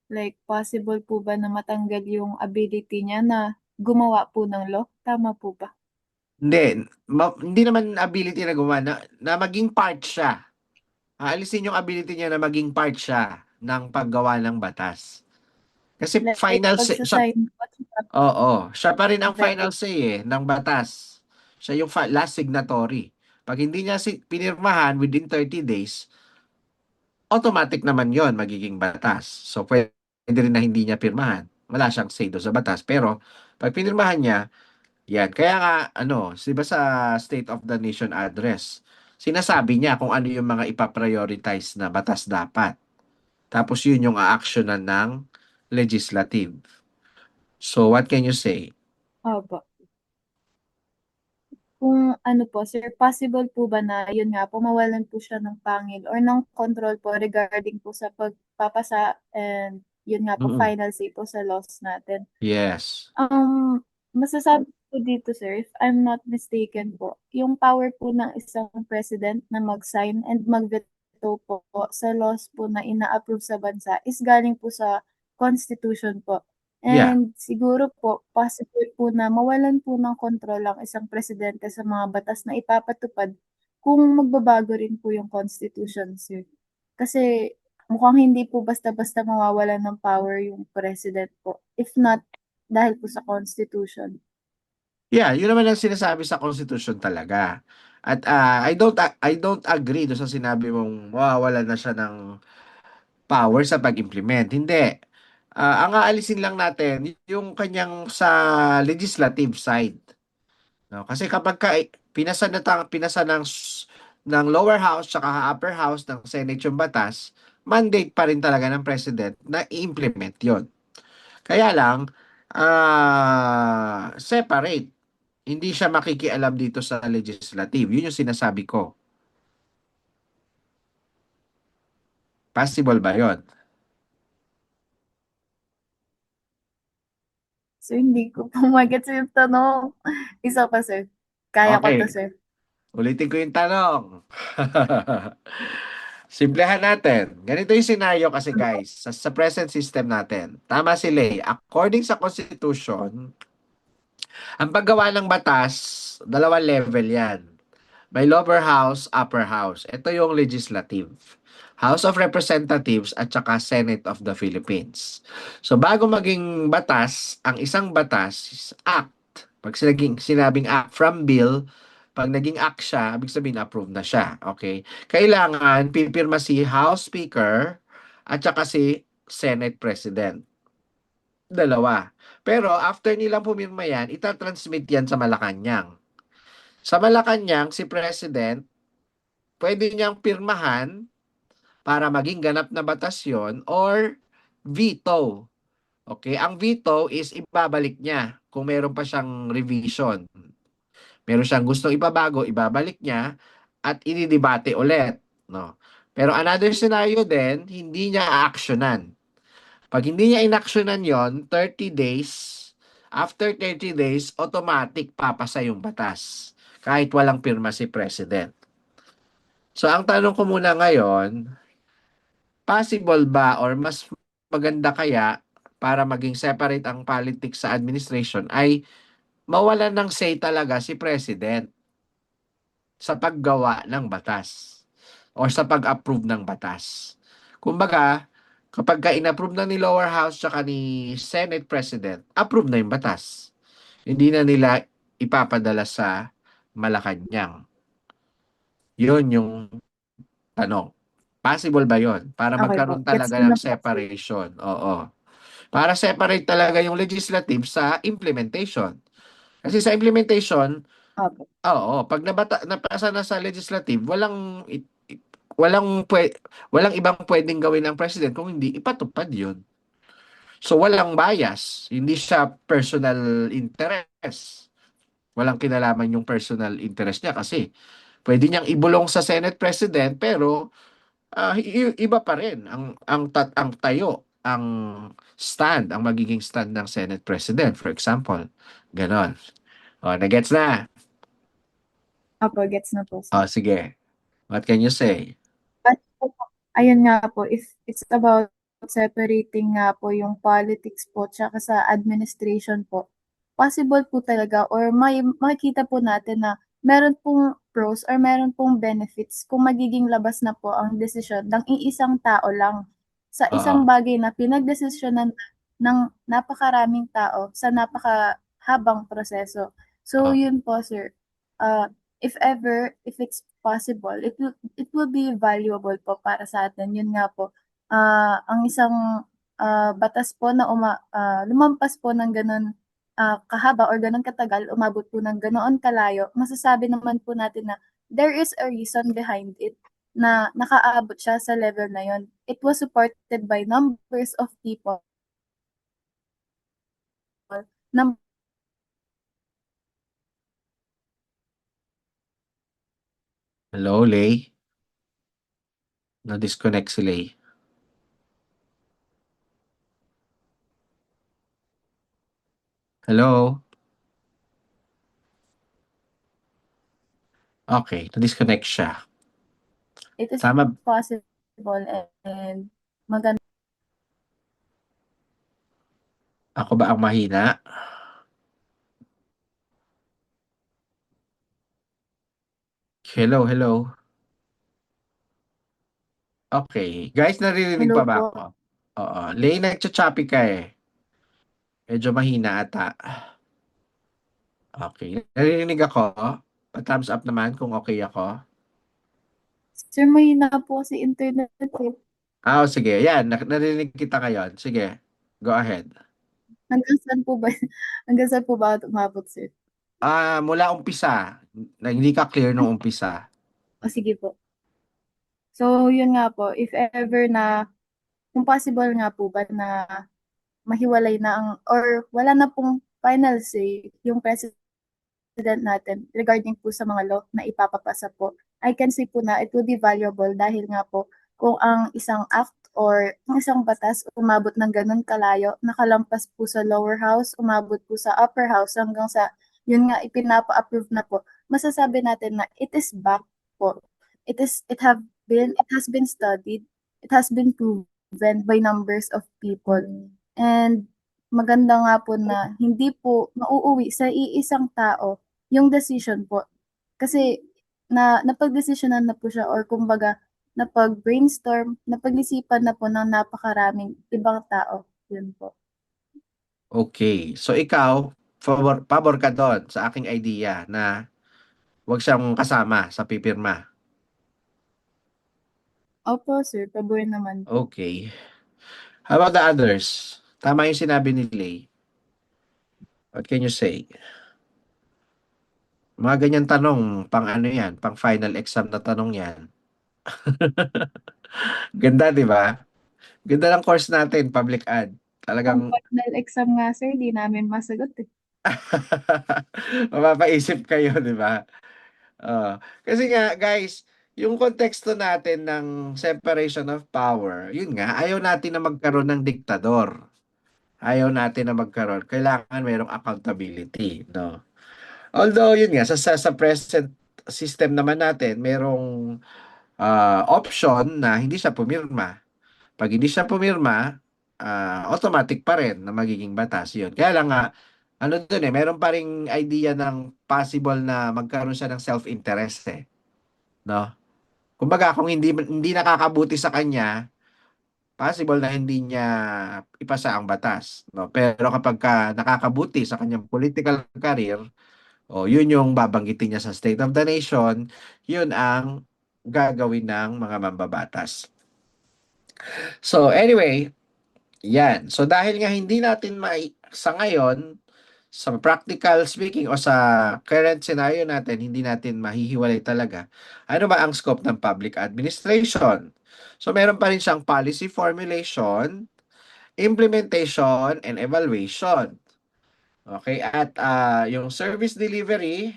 like possible po ba na matanggal yung ability niya na gumawa po ng law? Tama po ba? Hindi. Hindi naman ability na gumawa. Na maging part siya. Aalisin yung ability niya na maging part siya ng paggawa ng batas. Kasi Like final say, siya, pagsasign po siya. oo, siya pa rin ang Very, final say ng batas. Siya yung last signatory. Pag hindi niya pinirmahan within 30 days, automatic naman yon magiging batas. So, pwede rin na hindi niya pirmahan. Wala siyang say doon sa batas. Pero, pag pinirmahan niya, yan. Kaya nga, ano, di ba sa State of the Nation Address, sinasabi niya kung ano yung mga ipaprioritize na batas dapat. Tapos yun yung a-actionan ng legislative. So, what can you say? opo. Kung ano po, sir, possible po ba na yun nga po, mawalan po siya ng pangil or ng control po regarding po sa pagpapasa and yun nga po, Mm-mm. final say po sa laws natin. Yes. Masasabi ko dito, sir, if I'm not mistaken po, yung power po ng isang president na mag-sign and mag-veto po sa laws po na ina-approve sa bansa is galing po sa constitution po. Yeah. And siguro po, possible po na mawalan po ng kontrol ang isang presidente sa mga batas na ipapatupad kung magbabago rin po yung constitution, sir. Kasi mukhang hindi po basta-basta mawawalan ng power yung president po. If not, dahil po sa constitution. Yeah, yun naman ang sinasabi sa Constitution talaga. At I don't agree do sa sinabi mong mawawalan na siya ng power sa pag-implement. Hindi. Ang aalisin lang natin yung kanyang sa legislative side. No? Kasi kapag pinasa ng lower house tsaka upper house ng Senate yung batas, mandate pa rin talaga ng president na i-implement yon. Kaya lang, separate. Hindi siya makikialam dito sa legislative. Yun yung sinasabi ko. Possible ba yon? Sir, hindi ko po magets yung tanong. Isa pa, sir. Kaya ko to, Okay, sir. ulitin ko yung tanong. Simplehan natin. Ganito yung scenario kasi guys, sa present system natin. Tama si Lay. According sa Constitution, ang paggawa ng batas, dalawang level yan. May lower house, upper house. Ito yung legislative. House of Representatives at saka Senate of the Philippines. So bago maging batas, ang isang batas is act. Pag sinabing act from bill, pag naging act siya, ibig sabihin approve na siya. Okay? Kailangan pipirma si House Speaker at saka si Senate President. Dalawa. Pero after nilang pumirma yan, itatransmit yan sa Malacanang. Sa Malacanang, si President, pwede niyang pirmahan para maging ganap na batas yon or veto. Okay? Ang veto is ibabalik niya kung meron pa siyang revision. Meron siyang gustong ipabago, ibabalik niya at ididebate ulit. No? Pero another scenario din, hindi niya a-actionan. Pag hindi niya inaksyonan yon 30 days, after 30 days, automatic papasa yung batas. Kahit walang pirma si President. So ang tanong ko muna ngayon, possible ba or mas maganda kaya para maging separate ang politics sa administration ay mawalan ng say talaga si President sa paggawa ng batas or sa pag-approve ng batas. Kumbaga, kapag in-approve na ni lower house tsaka ni Senate President, approve na yung batas. Hindi na nila ipapadala sa Malacanang. Yun yung tanong. Possible ba yon? Para Okay po. magkaroon Gets talaga ko ng na po, sir. separation. Oo. Para separate talaga yung legislative sa implementation. Kasi sa implementation, Opo. oo, pag napasa na sa legislative, walang walang ibang pwedeng gawin ng president kung hindi ipatupad 'yun. So walang bias, hindi siya personal interest. Walang kinalaman yung personal interest niya kasi pwede niyang ibulong sa Senate President pero iba pa rin ang tayo, ang stand, ang magiging stand ng Senate President, for example. Ganon. O, nagets na? Opo, gets na po, sir. O, sige. What can you say? But, ayun nga po, if it's about separating nga po yung politics po tsaka sa administration po, possible po talaga or makikita po natin na meron pong pros or meron pong benefits kung magiging labas na po ang desisyon ng iisang tao lang sa Oo. isang bagay na pinagdesisyonan ng napakaraming tao sa napakahabang proseso. So, Oo. yun po, sir. If ever, if it's possible, it will be valuable po para sa atin. Yun nga po, ang isang batas po na lumampas po ng ganun kahaba or ganun katagal, umabot po ng ganoon kalayo, masasabi naman po natin na there is a reason behind it na nakaabot siya sa level na yon. It was supported by numbers of people na Hello, Lay? Na-disconnect si Lay. Hello? Okay, na-disconnect siya. it is Tama, possible and maganda. ako ba ang mahina? Hello, hello? Okay. Guys, naririnig Hello pa ba po. ako? Oo. Lay, nagcha-choppy ka eh. Medyo mahina ata. Okay. Naririnig ako. Pa-thumbs up naman kung okay ako. Sir, mahina po kasi internet eh. Sige. Yan. Narinig kita ngayon. Sige. Go ahead. Hanggang saan po ba hanggang saan po ba umabot, sir? Mula umpisa, na hindi ka clear nung umpisa. O sige po. So, yun nga po, if ever na, kung possible nga po ba na mahiwalay na ang, or wala na pong final say yung president natin regarding po sa mga law na ipapapasa po, I can say po na it would be valuable dahil nga po kung ang isang act or ang isang batas umabot ng ganun kalayo, nakalampas po sa lower house, umabot po sa upper house hanggang sa yun nga ipinapa-approve na po, masasabi natin na it is back po. It has been studied, it has been proven by numbers of people. And maganda nga po na hindi po mauuwi sa iisang tao yung decision po. Kasi napagdesisyonan na po siya or kumbaga napag-brainstorm, napag-isipan na po ng napakaraming ibang tao. Yun po. Okay. So ikaw, pabor ka doon sa aking idea na wag siyang kasama sa pipirma. Opo, sir. Pabor naman po. Okay. How about the others? Tama yung sinabi ni Lay. What can you say? Mga ganyan tanong, pang ano yan, pang final exam na tanong yan. Ganda, di ba? Ganda ng course natin, public ad. Ang Talagang final exam nga, sir, di namin masagot eh. mapapaisip kayo, di ba? Kasi nga, guys, yung konteksto natin ng separation of power, yun nga, ayaw natin na magkaroon ng diktador. Ayaw natin na magkaroon. Kailangan mayroong accountability, no? Although, yun nga, sa present system naman natin, merong option na hindi siya pumirma. Pag hindi siya pumirma, automatic pa rin na magiging batas yun. Kaya lang nga, ano dun meron pa ring idea ng possible na magkaroon siya ng self-interest no? Kumbaga, kung hindi nakakabuti sa kanya, possible na hindi niya ipasa ang batas, no? Pero kapag nakakabuti sa kanyang political career, yun yung babanggitin niya sa State of the Nation, yun ang gagawin ng mga mambabatas. So anyway, yan. So dahil nga hindi natin sa ngayon, sa practical speaking o sa current scenario natin, hindi natin mahihiwalay talaga. Ano ba ang scope ng public administration? So meron pa rin siyang policy formulation, implementation, and evaluation. Okay, at yung service delivery,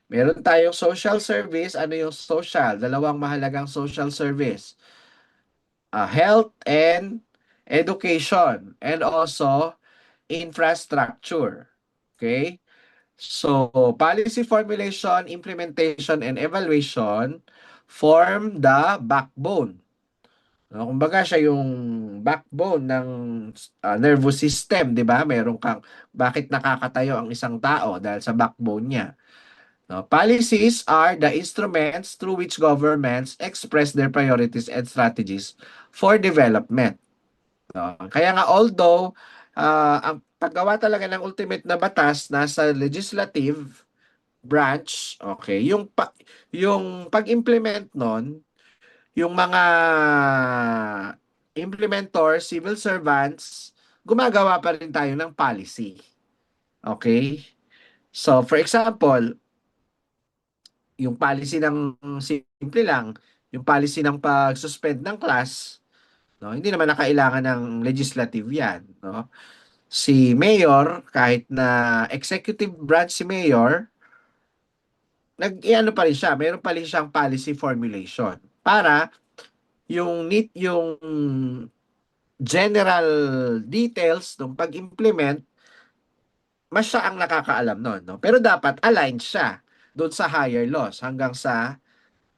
meron tayong social service. Ano yung social? Dalawang mahalagang social service. Health and education, and also infrastructure. Okay? So, policy formulation, implementation, and evaluation form the backbone. No, kumbaga siya yung backbone ng nervous system, 'di ba? Meron kang bakit nakakatayo ang isang tao dahil sa backbone niya. No, policies are the instruments through which governments express their priorities and strategies for development. No, kaya nga although ang paggawa talaga ng ultimate na batas nasa legislative branch, okay, yung pag-implement nun, yung mga implementors, civil servants, gumagawa pa rin tayo ng policy. Okay? So, for example, yung policy ng simple lang, yung policy ng pag-suspend ng class, no, hindi naman nakailangan ng legislative yan. No? Si mayor, kahit na executive branch si mayor, nag-ano pa rin siya, mayroon pa rin siyang policy formulation para yung general details ng pag-implement, mas siya ang nakakaalam nun, no? Pero dapat aligned siya doon sa higher laws hanggang sa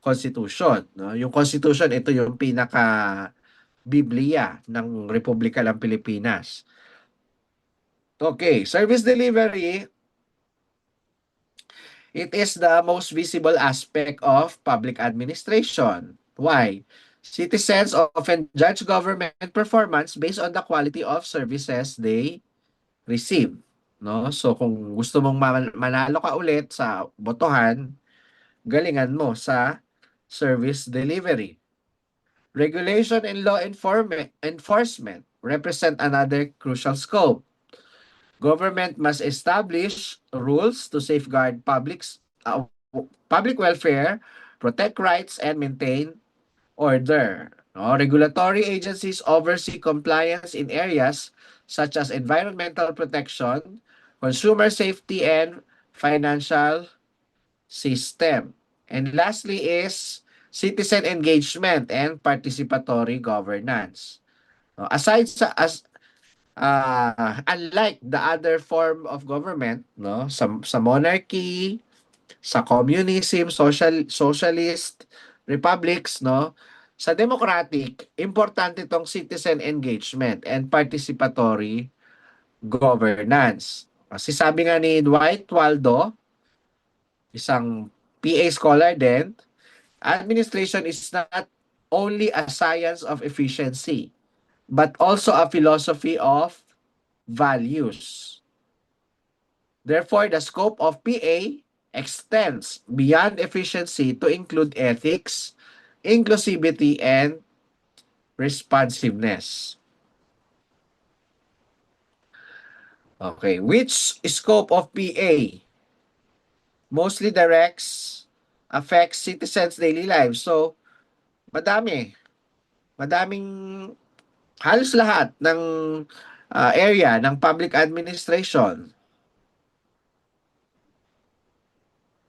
Constitution, no? Yung Constitution, ito yung pinaka Biblia ng Republika ng Pilipinas. Okay, service delivery, it is the most visible aspect of public administration. Why? Citizens often judge government performance based on the quality of services they receive. No? So kung gusto mong manalo ka ulit sa botohan, galingan mo sa service delivery. Regulation and law enforcement. represent another crucial scope. Government must establish rules to safeguard public welfare, protect rights, and maintain order. No? Regulatory agencies oversee compliance in areas such as environmental protection, consumer safety, and financial system. And lastly is citizen engagement and participatory governance. No? Aside sa unlike the other form of government, no, sa monarchy, sa communism, socialist republics, no, sa democratic, importante itong citizen engagement and participatory governance. Kasi sabi nga ni Dwight Waldo, isang PA scholar din, administration is not only a science of efficiency, but also a philosophy of values. Therefore, the scope of PA extends beyond efficiency to include ethics, inclusivity, and responsiveness. Okay, which scope of PA mostly affects citizens' daily lives? So, madaming halos lahat ng area ng public administration.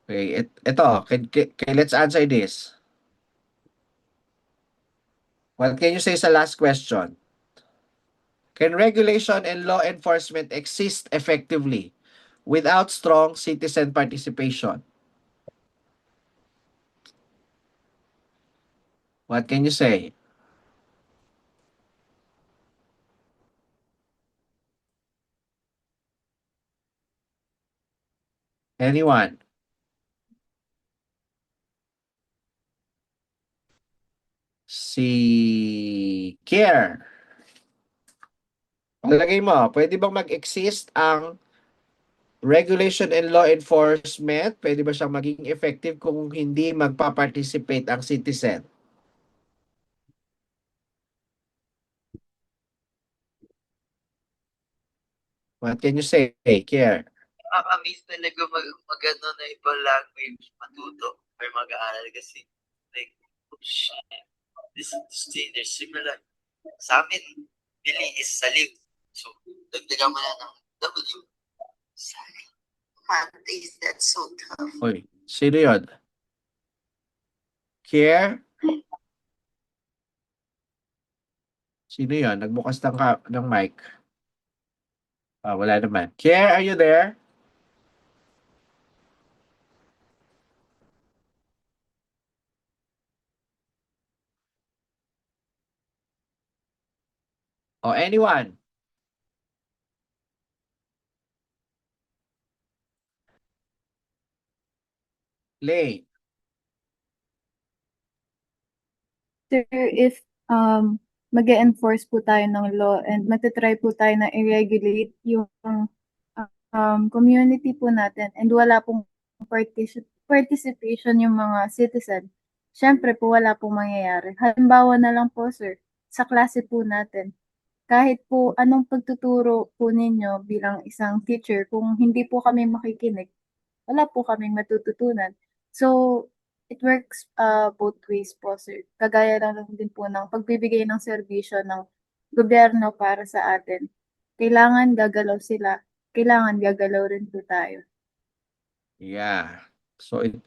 Okay, let's answer this. What can you say sa last question? Can regulation and law enforcement exist effectively without strong citizen participation? What can you say? Anyone? Si Kier. Palagay mo, pwede bang mag-exist ang regulation and law enforcement? Pwede ba siyang maging effective kung hindi magpa-participate ang citizen? What can you say, Kier? Nakakamiss talaga mag-ano na ibang language matuto or mag-aaral kasi like, oh shit, this thing, they're similar. Sa amin, Bili is saliw. So, dagdagan mo na ng W. Saliw. Math is that so tough. Oy, sino yun? Kier? Sino yun? Nagbukas ng mic. Wala naman. Kier, are you there? O anyone? Lay. Sir, if mag-enforce po tayo ng law and magte-try po tayo na i-regulate yung community po natin and wala pong participation yung mga citizen, syempre po wala pong mangyayari. Halimbawa na lang po sir, sa klase po natin, kahit po anong pagtuturo po ninyo bilang isang teacher, kung hindi po kami makikinig, wala po kaming matututunan. So, it works both ways po, sir. Kagaya lang din po ng pagbibigay ng serbisyo ng gobyerno para sa atin. Kailangan gagalaw sila, kailangan gagalaw rin po tayo. Yeah. So it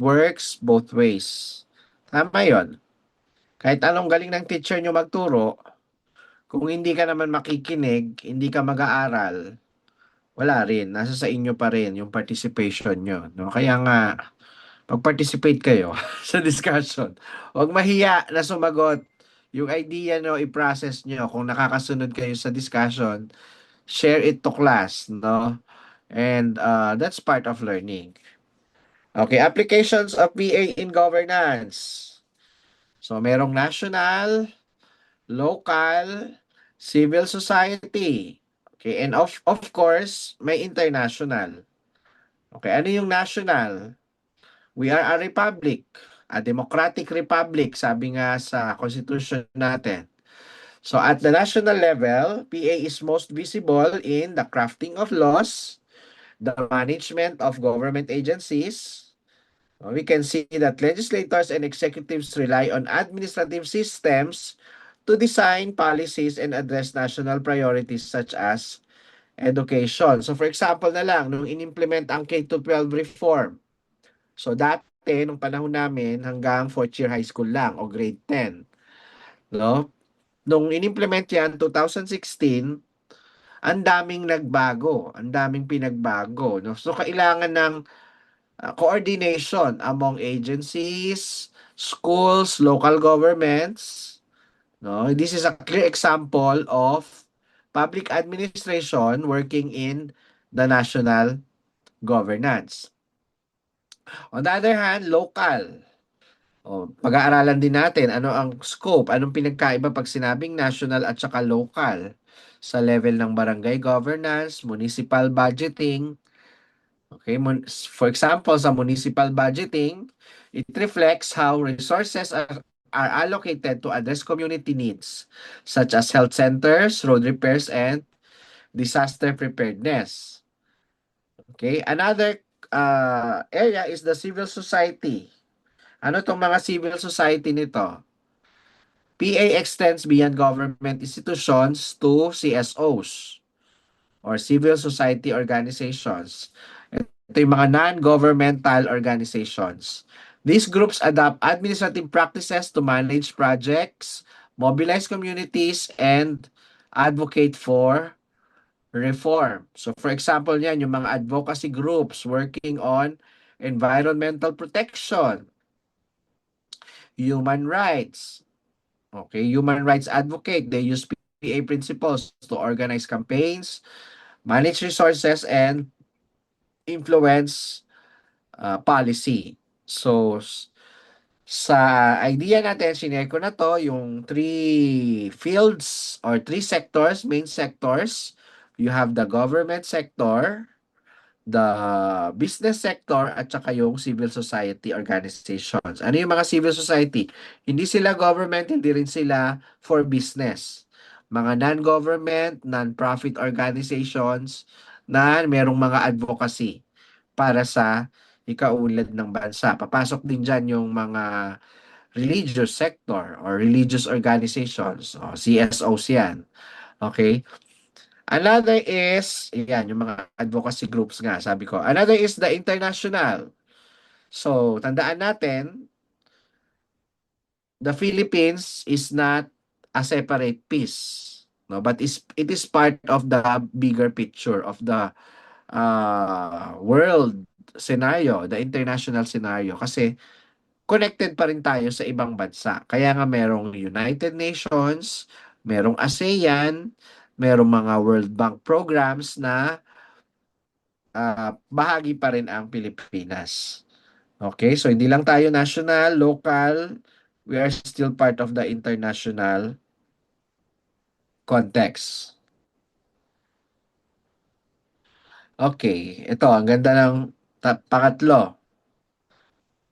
works both ways. Tama 'yon. Kahit anong galing ng teacher nyo magturo, kung hindi ka naman makikinig, hindi ka mag-aaral, wala rin. Nasa sa inyo pa rin yung participation nyo. No? Kaya nga, mag-participate kayo sa discussion. Huwag mahiya na sumagot. Yung idea nyo, i-process nyo. Kung nakakasunod kayo sa discussion, share it to class. No? And that's part of learning. Okay, applications of PA in governance. So, merong national, local, civil society. Okay, and of course, may international. Okay, ano yung national? We are a republic, a democratic republic, sabi nga sa constitution natin. So at the national level, PA is most visible in the crafting of laws, the management of government agencies. We can see that legislators and executives rely on administrative systems to design policies and address national priorities such as education. So for example na lang, nung inimplement ang K-12 reform, so dati, nung panahon namin, hanggang 4th year high school lang o grade 10. No? Nung inimplement yan, 2016, ang daming nagbago, ang daming pinagbago. No? So kailangan ng coordination among agencies, schools, local governments. No? This is a clear example of public administration working in the national governance. On the other hand, local. Pag-aaralan din natin ano ang scope, anong pinagkaiba pag sinabing national at saka local sa level ng barangay governance, municipal budgeting. Okay, for example, sa municipal budgeting, it reflects how resources are allocated to address community needs such as health centers, road repairs, and disaster preparedness. Okay, another area is the civil society. Ano tong mga civil society nito? PA extends beyond government institutions to CSOs or civil society organizations. Ito yung mga non-governmental organizations. These groups adopt administrative practices to manage projects, mobilize communities, and advocate for reform. So for example niyan, yung mga advocacy groups working on environmental protection, human rights. Okay, human rights advocate, they use PA principles to organize campaigns, manage resources, and influence policy. So, sa idea natin, sinare ko na to, yung three fields or three sectors, main sectors. You have the government sector, the business sector, at saka yung civil society organizations. Ano yung mga civil society? Hindi sila government, hindi rin sila for business. Mga non-government, non-profit organizations na merong mga advocacy para sa ikaunlad ng bansa. Papasok din dyan yung mga religious sector or religious organizations. O, CSOs yan. Okay? Another is, yan, yung mga advocacy groups nga, sabi ko. Another is the international. So, tandaan natin, the Philippines is not a separate piece. No, but it is part of the bigger picture of the world scenario, the international scenario. Kasi connected pa rin tayo sa ibang bansa. Kaya nga merong United Nations, merong ASEAN, merong mga World Bank programs na bahagi pa rin ang Pilipinas. Okay, so hindi lang tayo national, local, we are still part of the international context. Okay, ito, ang ganda ng pangatlo.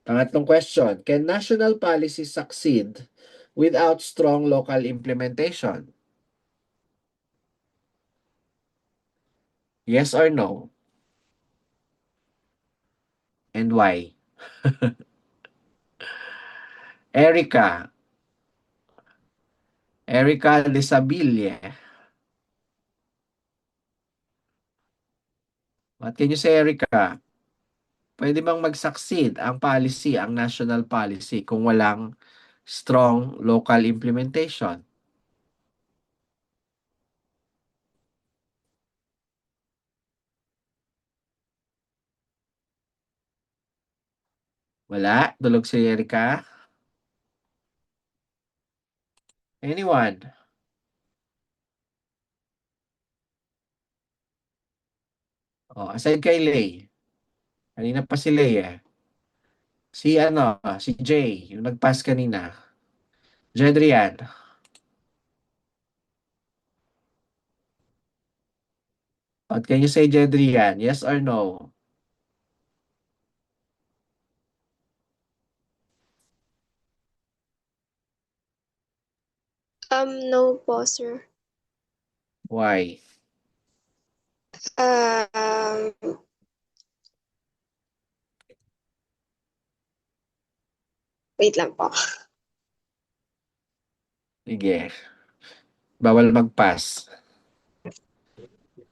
Pangatlong question, can national policy succeed without strong local implementation? Yes or no? And why? Erica. Erica Desabille. What can you say, Erica? Pwede bang mag-succeed ang policy, ang national policy, kung walang strong local implementation? Wala? Tulog si Erica? Anyone? Aside kay Lay. Kanina pa si Lay eh. Si Jay, yung nag-pass kanina. Jedrian. What can you say, Jedrian? Yes or no? No po, sir. Why? Um, wait lang po. Sige. Bawal mag-pass.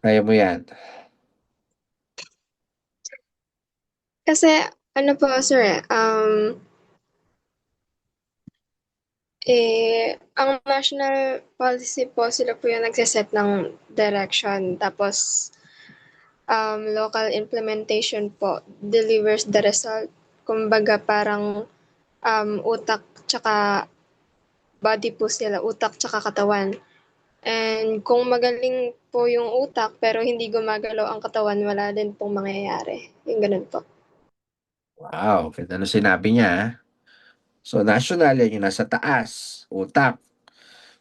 Kaya mo yan. Kasi, ano po, sir, ang national policy po, sila po yung nagsiset ng direction. Tapos, local implementation po delivers the result. Kumbaga, parang utak tsaka body po sila, utak tsaka katawan. And kung magaling po yung utak pero hindi gumagalaw ang katawan, wala din pong mangyayari. Yung ganun po. Wow, ganda nung sinabi niya. So, national yan yung nasa taas, utak.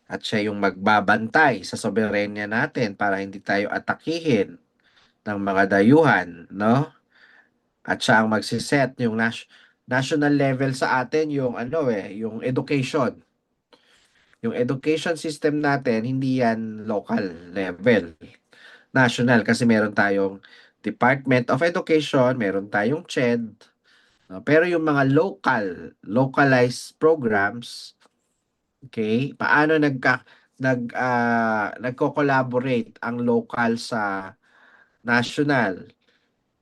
At siya yung magbabantay sa soberenya natin para hindi tayo atakihin ng mga dayuhan, no? At siya ang magsiset yung national level sa atin yung ano yung education. Yung education system natin hindi yan local level. National kasi meron tayong Department of Education, meron tayong CHED. No? Pero yung mga localized programs, okay? Paano nagko-collaborate ang local sa national?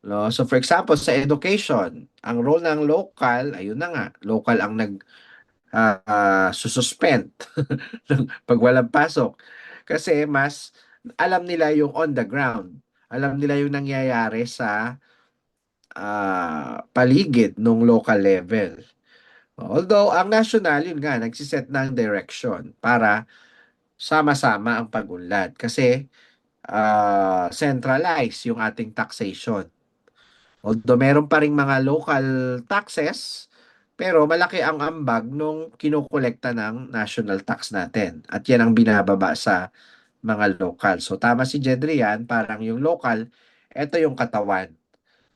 No? So for example, sa education, ang role ng local, ayun na nga, local ang sususpend pag walang pasok. Kasi mas alam nila yung on the ground. Alam nila yung nangyayari sa paligid ng local level. Although, ang national, yun nga, nagsiset ng direction para sama-sama ang pag-unlad. Kasi centralized yung ating taxation. Although meron pa ring mga local taxes, pero malaki ang ambag nung kinokolekta ng national tax natin. At yan ang binababa sa mga local. So tama si Jedrian, parang yung local, ito yung katawan,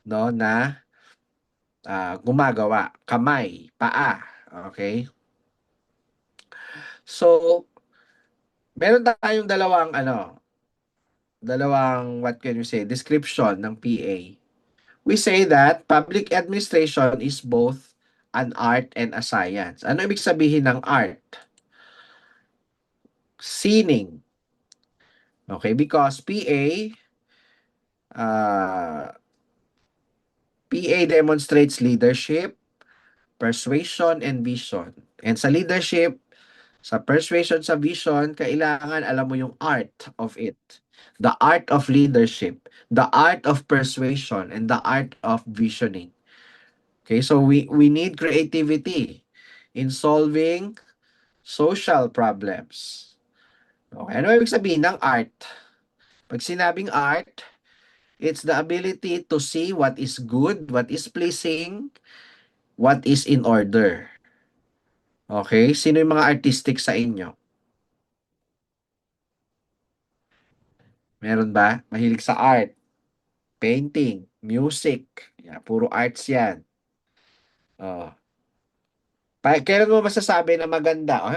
no, na gumagawa, kamay, paa, okay? So meron tayong dalawang what can you say, description ng PA. We say that public administration is both an art and a science. Ano ibig sabihin ng art? Sining. Okay, because uh, PA demonstrates leadership, persuasion, and vision. And sa leadership, sa persuasion, sa vision, kailangan alam mo yung art of it. The art of leadership, the art of persuasion, and the art of visioning. Okay, so we need creativity in solving social problems. Okay, ano ibig sabihin ng art? Pag sinabing art, it's the ability to see what is good, what is pleasing, what is in order. Okay, sino yung mga artistic sa inyo? Meron ba? Mahilig sa art, painting, music. Yeah, puro arts yan. Oh. Kailan mo masasabi na maganda? Oh,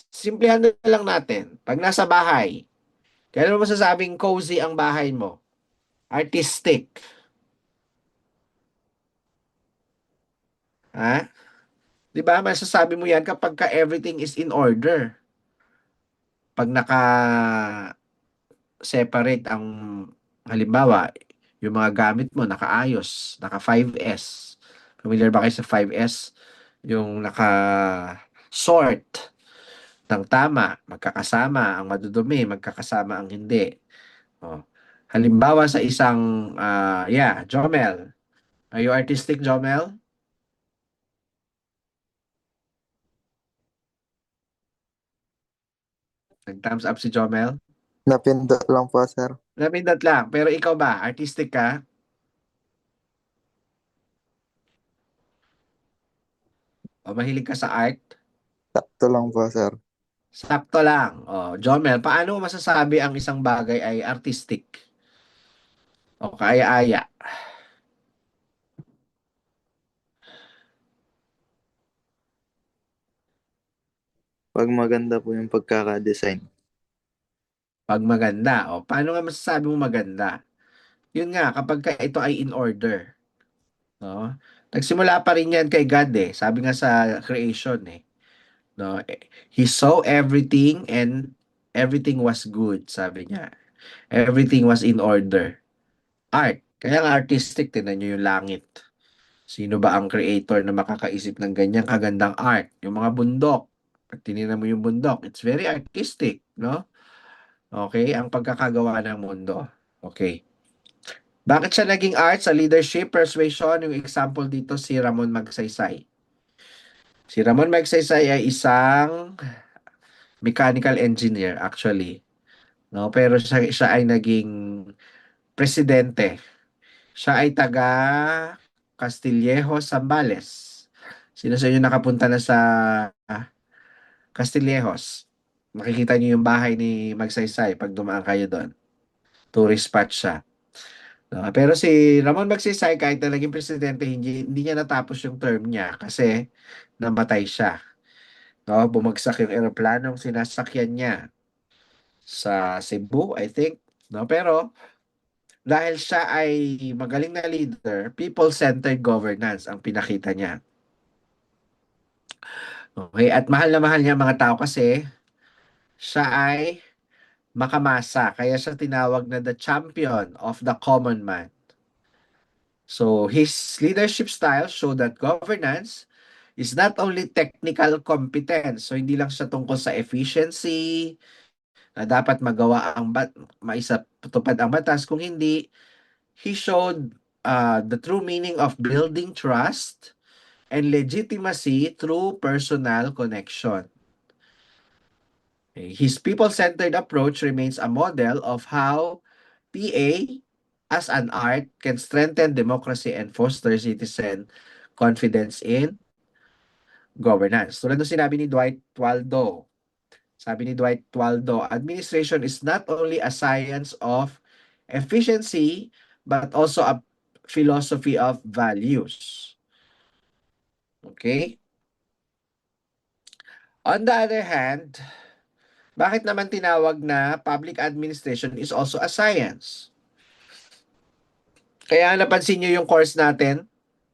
simplihan na lang natin. Pag nasa bahay, kailan mo masasabing cozy ang bahay mo? Artistic. Ha? 'Di ba? Masasabi mo 'yan kapag ka everything is in order. Pag naka-separate ang halimbawa, yung mga gamit mo nakaayos, naka 5S. Familiar ba kayo sa 5S? Yung naka-sort ng tama, magkakasama ang madudumi, magkakasama ang hindi. Oh. Halimbawa sa isang Jomel. Are you artistic, Jomel? Nag-thumbs up si Jomel? Napindot lang po, sir. Napindot lang. Pero ikaw ba? Artistic ka? O mahilig ka sa art? Sakto lang po, sir. Sakto lang. O, Jomel, paano mo masasabi ang isang bagay ay artistic? O kaya-aya? Pag maganda po yung pagkaka-design. Pag maganda, o paano nga masasabi mo maganda? Yun nga, kapag ito ay in order. No? Nagsimula pa rin yan kay God eh. Sabi nga sa creation eh. No? He saw everything and everything was good, sabi niya. Everything was in order. Art. Kaya nga artistic, tinan nyo yung langit. Sino ba ang creator na makakaisip ng ganyang kagandang art? Yung mga bundok. Pag tinignan mo yung bundok, it's very artistic, no? Okay, ang pagkakagawa ng mundo. Okay. Bakit siya naging art sa leadership, persuasion? Yung example dito si Ramon Magsaysay. Si Ramon Magsaysay ay isang mechanical engineer actually. No, pero siya ay naging presidente. Siya ay taga Castillejos, Zambales. Sino sa inyo nakapunta na sa Castillejos? Makikita niyo yung bahay ni Magsaysay pag dumaan kayo doon. Tourist spot siya. No, pero si Ramon Magsaysay, kahit na naging presidente, hindi niya natapos yung term niya kasi namatay siya. No, bumagsak yung eroplanong sinasakyan niya sa Cebu, I think. No, pero dahil siya ay magaling na leader, people-centered governance ang pinakita niya. Okay, at mahal na mahal niya mga tao kasi siya ay makamasa. Kaya siya tinawag na the champion of the common man. So his leadership style showed that governance is not only technical competence. So hindi lang siya tungkol sa efficiency, na dapat magawa ang maisa tupad ang batas. Kung hindi, he showed the true meaning of building trust and legitimacy through personal connection. Okay. His people-centered approach remains a model of how PA as an art can strengthen democracy and foster citizen confidence in governance. Tulad ng sinabi ni Dwight Waldo. Sabi ni Dwight Waldo, administration is not only a science of efficiency, but also a philosophy of values. Okay? On the other hand, bakit naman tinawag na public administration is also a science? Kaya napansin nyo yung course natin,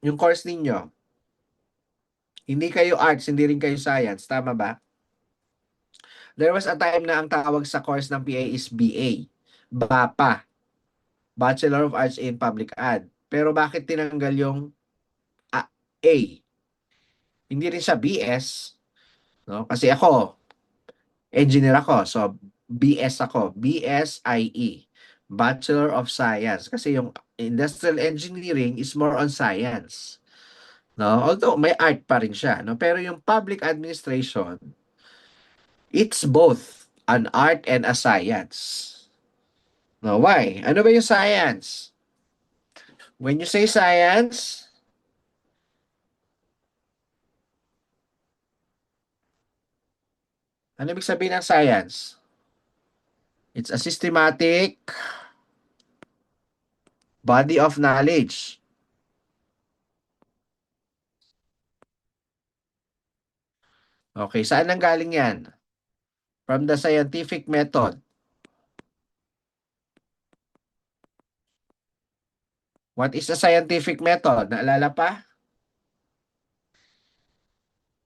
yung course ninyo. Hindi kayo arts, hindi rin kayo science. Tama ba? There was a time na ang tawag sa course ng PA is BA. BAPA. Bachelor of Arts in Public Ad. Pero bakit tinanggal yung A? Hindi rin siya BS. No? Kasi ako, engineer ako. So, BS ako. BSIE. Bachelor of Science. Kasi yung industrial engineering is more on science. No? Although may art pa rin siya. No? Pero yung public administration, it's both an art and a science. No, why? Ano ba yung science? When you say science, ano ibig sabihin ng science? It's a systematic body of knowledge. Okay, saan nang galing yan? From the scientific method. What is the scientific method? Naalala pa?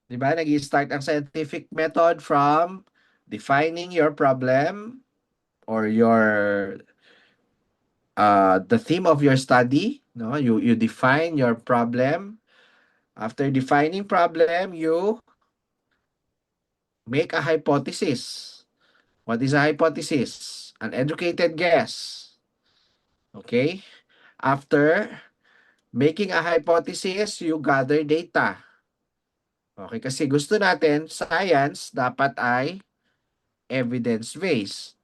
Di ba? Nag-start ang scientific method from defining your problem or the theme of your study. No, you define your problem. After defining problem, you make a hypothesis. What is a hypothesis? An educated guess. Okay? After making a hypothesis, you gather data. Okay, kasi gusto natin, science dapat ay evidence-based.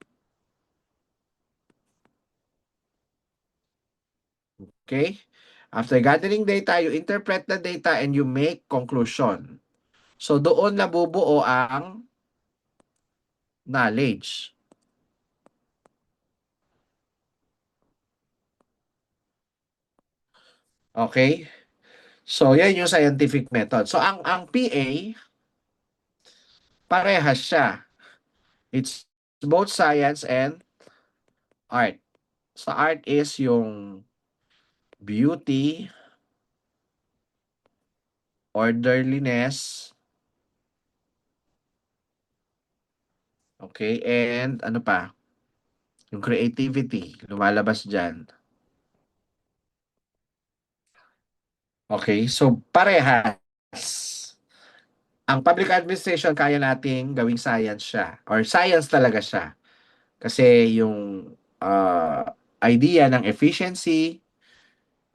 Okay? After gathering data, you interpret the data and you make conclusion. So doon nabubuo ang knowledge. Okay? So yan yung scientific method. So ang PA, parehas siya. It's both science and art. Sa art is yung beauty, orderliness, okay, and ano pa? Yung creativity, lumalabas dyan. Okay, so parehas. Ang public administration, kaya nating gawing science siya, or science talaga siya. Kasi yung idea ng efficiency,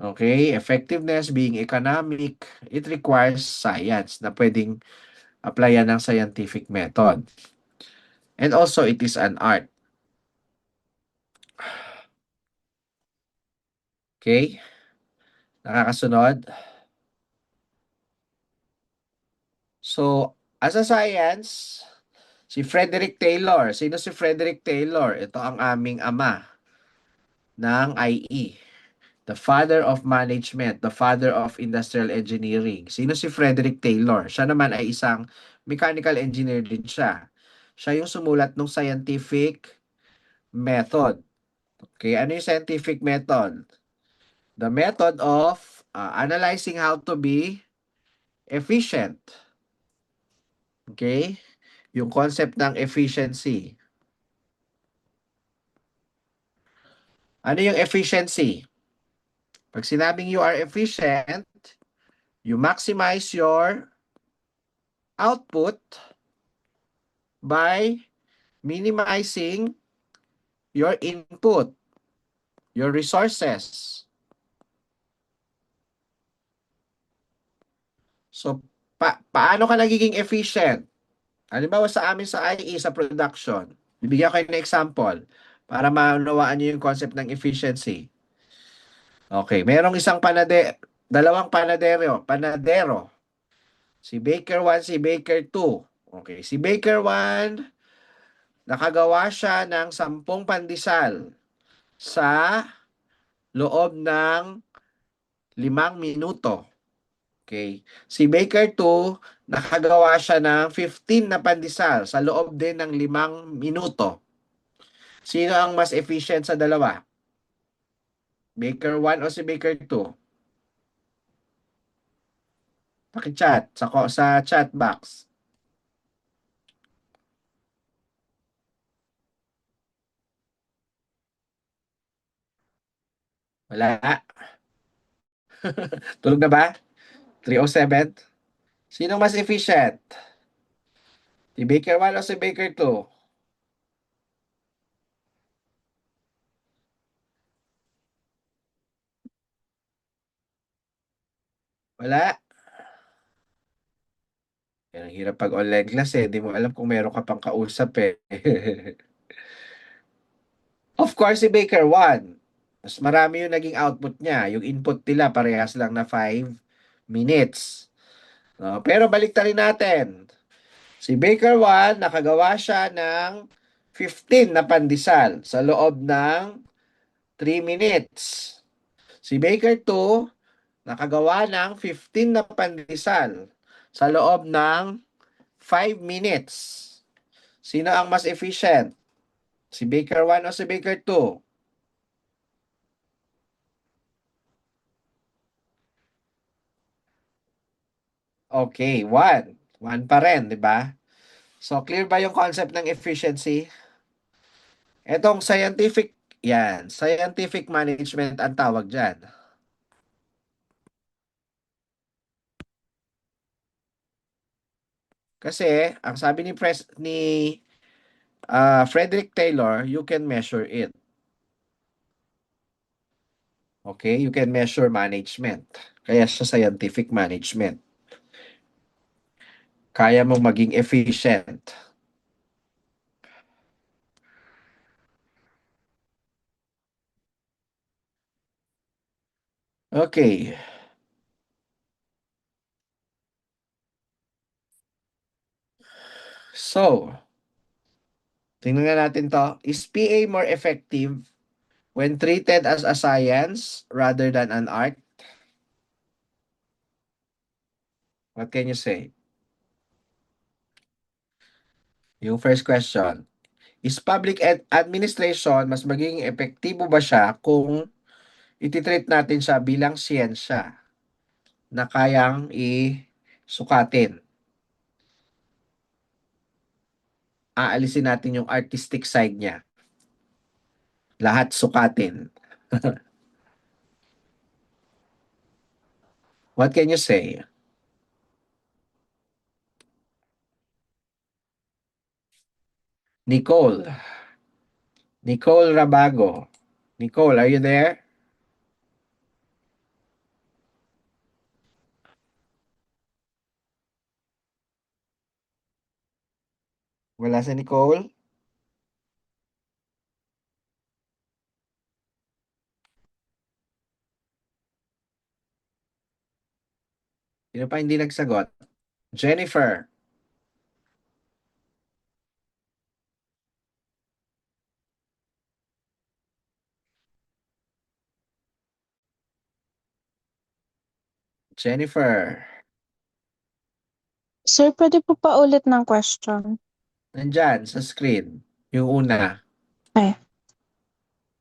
okay, effectiveness, being economic, it requires science na pwedeng applyan ng scientific method. And also, it is an art. Okay? Nakakasunod? So, as a science, si Frederick Taylor. Sino si Frederick Taylor? Ito ang aming ama ng IE. The father of management, the father of industrial engineering. Sino si Frederick Taylor? Siya naman ay isang mechanical engineer din siya. Siya yung sumulat ng scientific method. Okay, ano yung scientific method? The method of analyzing how to be efficient. Okay? Yung concept ng efficiency. Ano yung efficiency? Pag sinabing you are efficient, you maximize your output by minimizing your input, your resources. So, paano ka nagiging efficient? Halimbawa sa amin sa IE, sa production, bibigyan ko kayo ng example para maunawaan niyo yung concept ng efficiency. Okay, merong dalawang panadero. Si Baker 1, si Baker 2. Okay, si Baker 1, nakagawa siya ng 10 pandesal sa loob ng 5 minuto. Okay. Si Baker 2, nakagawa siya ng 15 na pandesal sa loob din ng 5 minuto. Sino ang mas efficient sa dalawa? Baker 1 o si Baker 2? Paki-chat sa chat box. Wala. Tulog na ba? 3:07? Sino mas efficient? Si Baker 1 o si Baker 2? Wala. Yan ang hirap pag online class eh. Di mo alam kung meron ka pang kausap eh. Of course, si Baker 1. Mas marami yung naging output niya. Yung input nila parehas lang na 5 minutes. No? Pero baliktarin natin. Si Baker 1, nakagawa siya ng 15 na pandesal sa loob ng 3 minutes. Si Baker 2, nakagawa ng 15 na pandesal sa loob ng 5 minutes. Sino ang mas efficient? Si Baker 1 o si Baker 2? Okay, 1. 1 pa rin, di ba? So, clear ba yung concept ng efficiency? Etong scientific management ang tawag dyan. Kasi, ang sabi ni Frederick Taylor, you can measure it. Okay, you can measure management. Kaya siya scientific management. Kaya mong maging efficient. Okay. So, tingnan nga natin to. Is PA more effective when treated as a science rather than an art? What can you say? Yung first question, is public administration mas magiging epektibo ba siya kung ititreat natin siya bilang siyensya na kayang sukatin? Aalisin natin yung artistic side niya. Lahat sukatin. What can you say? Nicole. Nicole Rabago. Nicole, are you there? Wala si Nicole? Sino pa hindi nagsagot? Jennifer. Jennifer. Sir, pwede po pa ulit ng question? Nandyan sa screen. Yung una. Ay.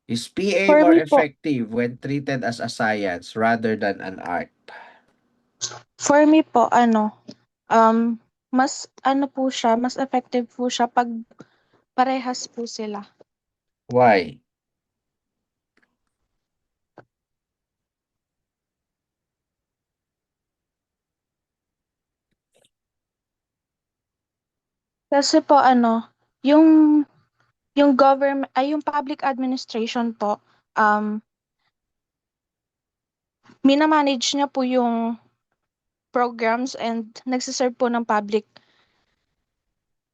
Is PA For more me po, effective when treated as a science rather than an art? for me po, mas po siya, mas effective po siya pag parehas po sila. Why? Kasi po yung government ay yung public administration po, minamanage niya po yung programs and nagsiserve po ng public.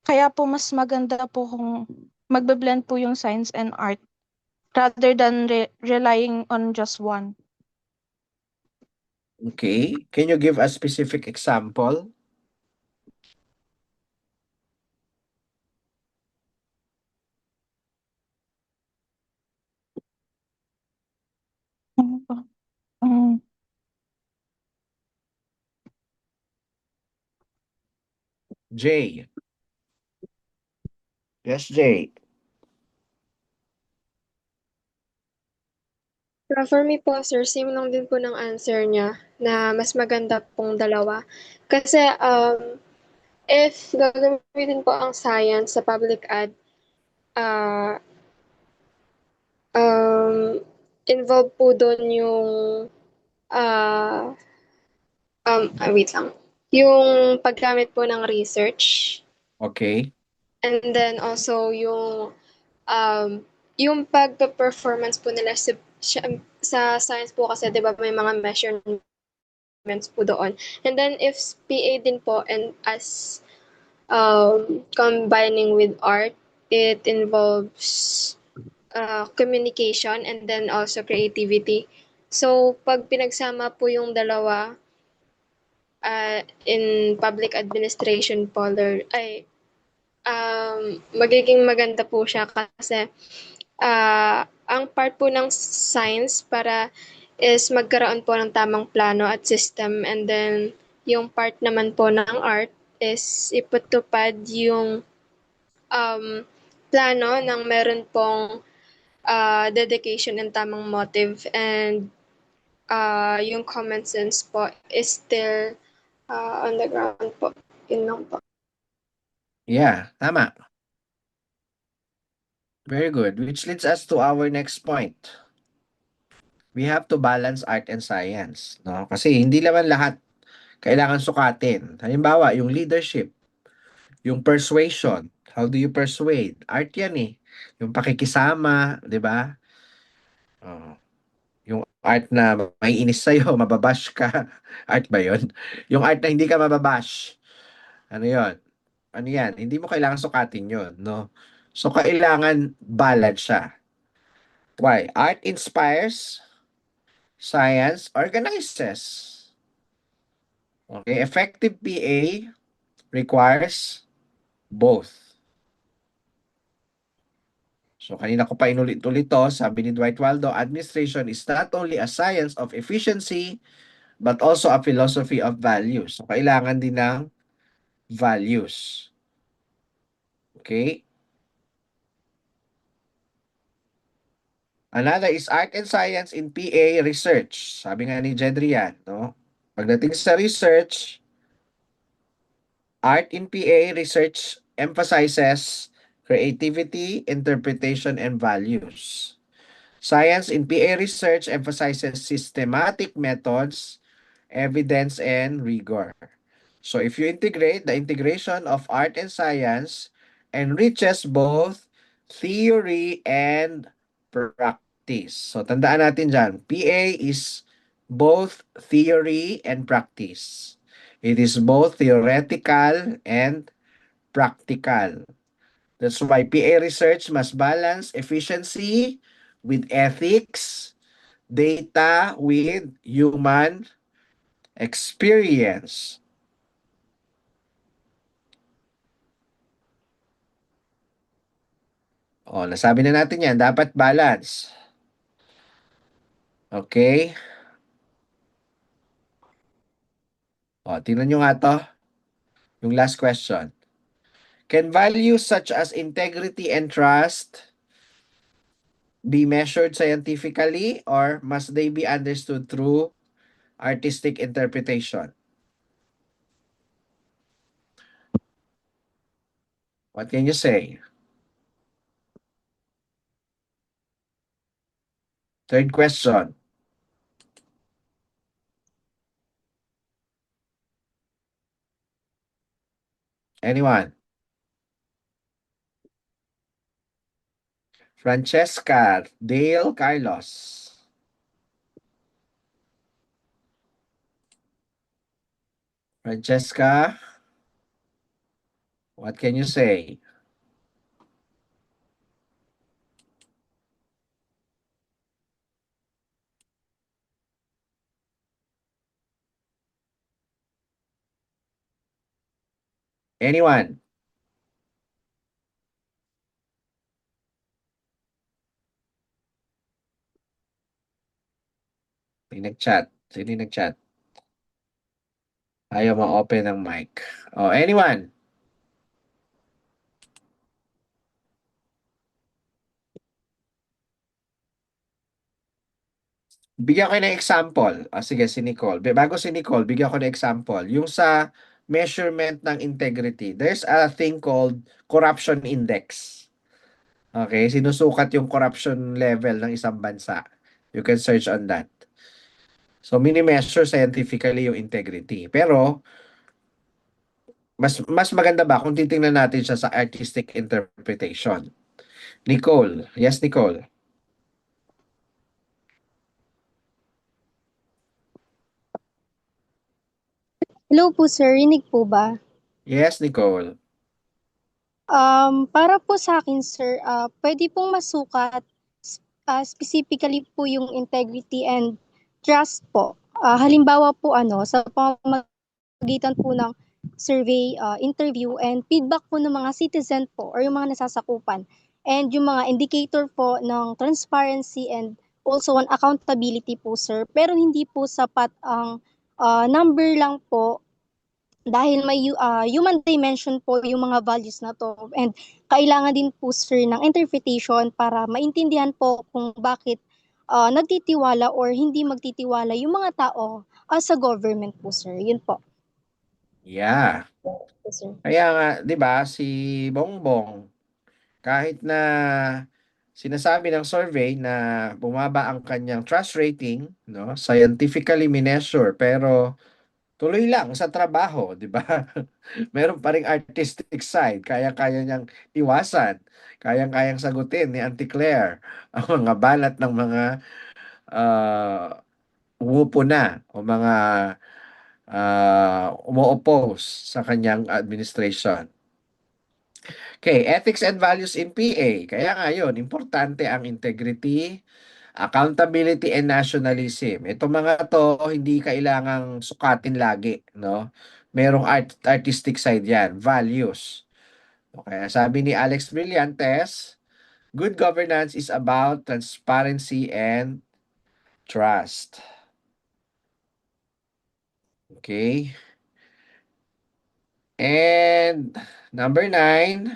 Kaya po mas maganda po kung magbe-blend po yung science and art rather than relying on just one. Okay. Can you give a specific example? Ano po? Um, Jay. Yes, Jay. For me po, sir, same lang din po ng answer niya na mas maganda pong dalawa. Kasi if gagamitin po ang science sa public ad, ah involved po doon yung wait lang. Yung paggamit po ng research. Okay. And then also yung pag-performance po nila sa science po kasi 'di ba may mga measurements po doon. And then if PA din po and as combining with art, it involves communication and then also creativity. So pag pinagsama po yung dalawa in public administration po, magiging maganda po siya kasi ang part po ng science para is magkaroon po ng tamang plano at system, and then yung part naman po ng art is ipatupad yung plano ng meron pong dedication and tamang motive, and yung common sense po is still on the ground po. Yun lang po. Yeah, tama. Very good. Which leads us to our next point. We have to balance art and science, no? Kasi hindi naman lahat kailangan sukatin. Halimbawa, yung leadership, yung persuasion. How do you persuade? Art yan eh. Yung pakikisama, di ba? Oh. Yung art na may inis sa'yo, mababash ka. Art ba yun? Yung art na hindi ka mababash. Ano yun? Ano yan? Hindi mo kailangan sukatin yun, no? So, kailangan balance siya. Why? Art inspires, science organizes. Okay, effective PA requires both. So, kanina ko pa inulit-ulit to, sabi ni Dwight Waldo, administration is not only a science of efficiency, but also a philosophy of values. So, kailangan din ng values. Okay? Another is art and science in PA research. Sabi nga ni Jedrian, no? Pagdating sa research, art in PA research emphasizes creativity, interpretation, and values. Science in PA research emphasizes systematic methods, evidence, and rigor. So if you integrate, the integration of art and science enriches both theory and practice. So tandaan natin dyan, PA is both theory and practice. It is both theoretical and practical. That's why PA research must balance efficiency with ethics, data with human experience. O, nasabi na natin yan. Dapat balance. Okay? O, tingnan nyo nga to. Yung last question. Can values such as integrity and trust be measured scientifically or must they be understood through artistic interpretation? What can you say? Third question. Anyone? Francesca, Dale, Carlos. Francesca, what can you say? Anyone? May nag-chat. Sino yung nag-chat? Ayaw ma-open ang mic. Oh, anyone? Bigyan ko ng example. Sige, si Nicole. Bago si Nicole, bigyan ko ng example. Yung sa measurement ng integrity, there's a thing called corruption index. Okay? Sinusukat yung corruption level ng isang bansa. You can search on that. So, mini-measure scientifically yung integrity. Pero, mas maganda ba kung titingnan natin siya sa artistic interpretation? Nicole. Yes, Nicole. Hello po sir, rinig po ba? Yes, Nicole. Para po sa akin sir, pwede pong masukat specifically po yung integrity and trust po. Halimbawa po sa pamamagitan po ng survey, interview, and feedback po ng mga citizen po or yung mga nasasakupan. And yung mga indicator po ng transparency and also on accountability po sir. Pero hindi po sapat ang number lang po dahil may human dimension po yung mga values na to and kailangan din po sir ng interpretation para maintindihan po kung bakit nagtitiwala or hindi magtitiwala yung mga tao sa government po sir. Yun po. Yeah. Po, sir. Kaya nga, 'di ba, si Bongbong kahit na sinasabi ng survey na bumaba ang kanyang trust rating, no? Scientifically measure pero tuloy lang sa trabaho, 'di ba? Meron pa ring artistic side, kaya-kaya niyang iwasan, kayang-kayang sagutin ni Auntie Claire ang mga balat ng mga umupo na o mga umo-oppose sa kanyang administration. Okay, ethics and values in PA. Kaya nga yun, importante ang integrity, accountability, and nationalism. Ito mga to, hindi kailangang sukatin lagi, no? Merong artistic side yan, values. Okay, sabi ni Alex Brillantes, good governance is about transparency and trust. Okay. And number 9,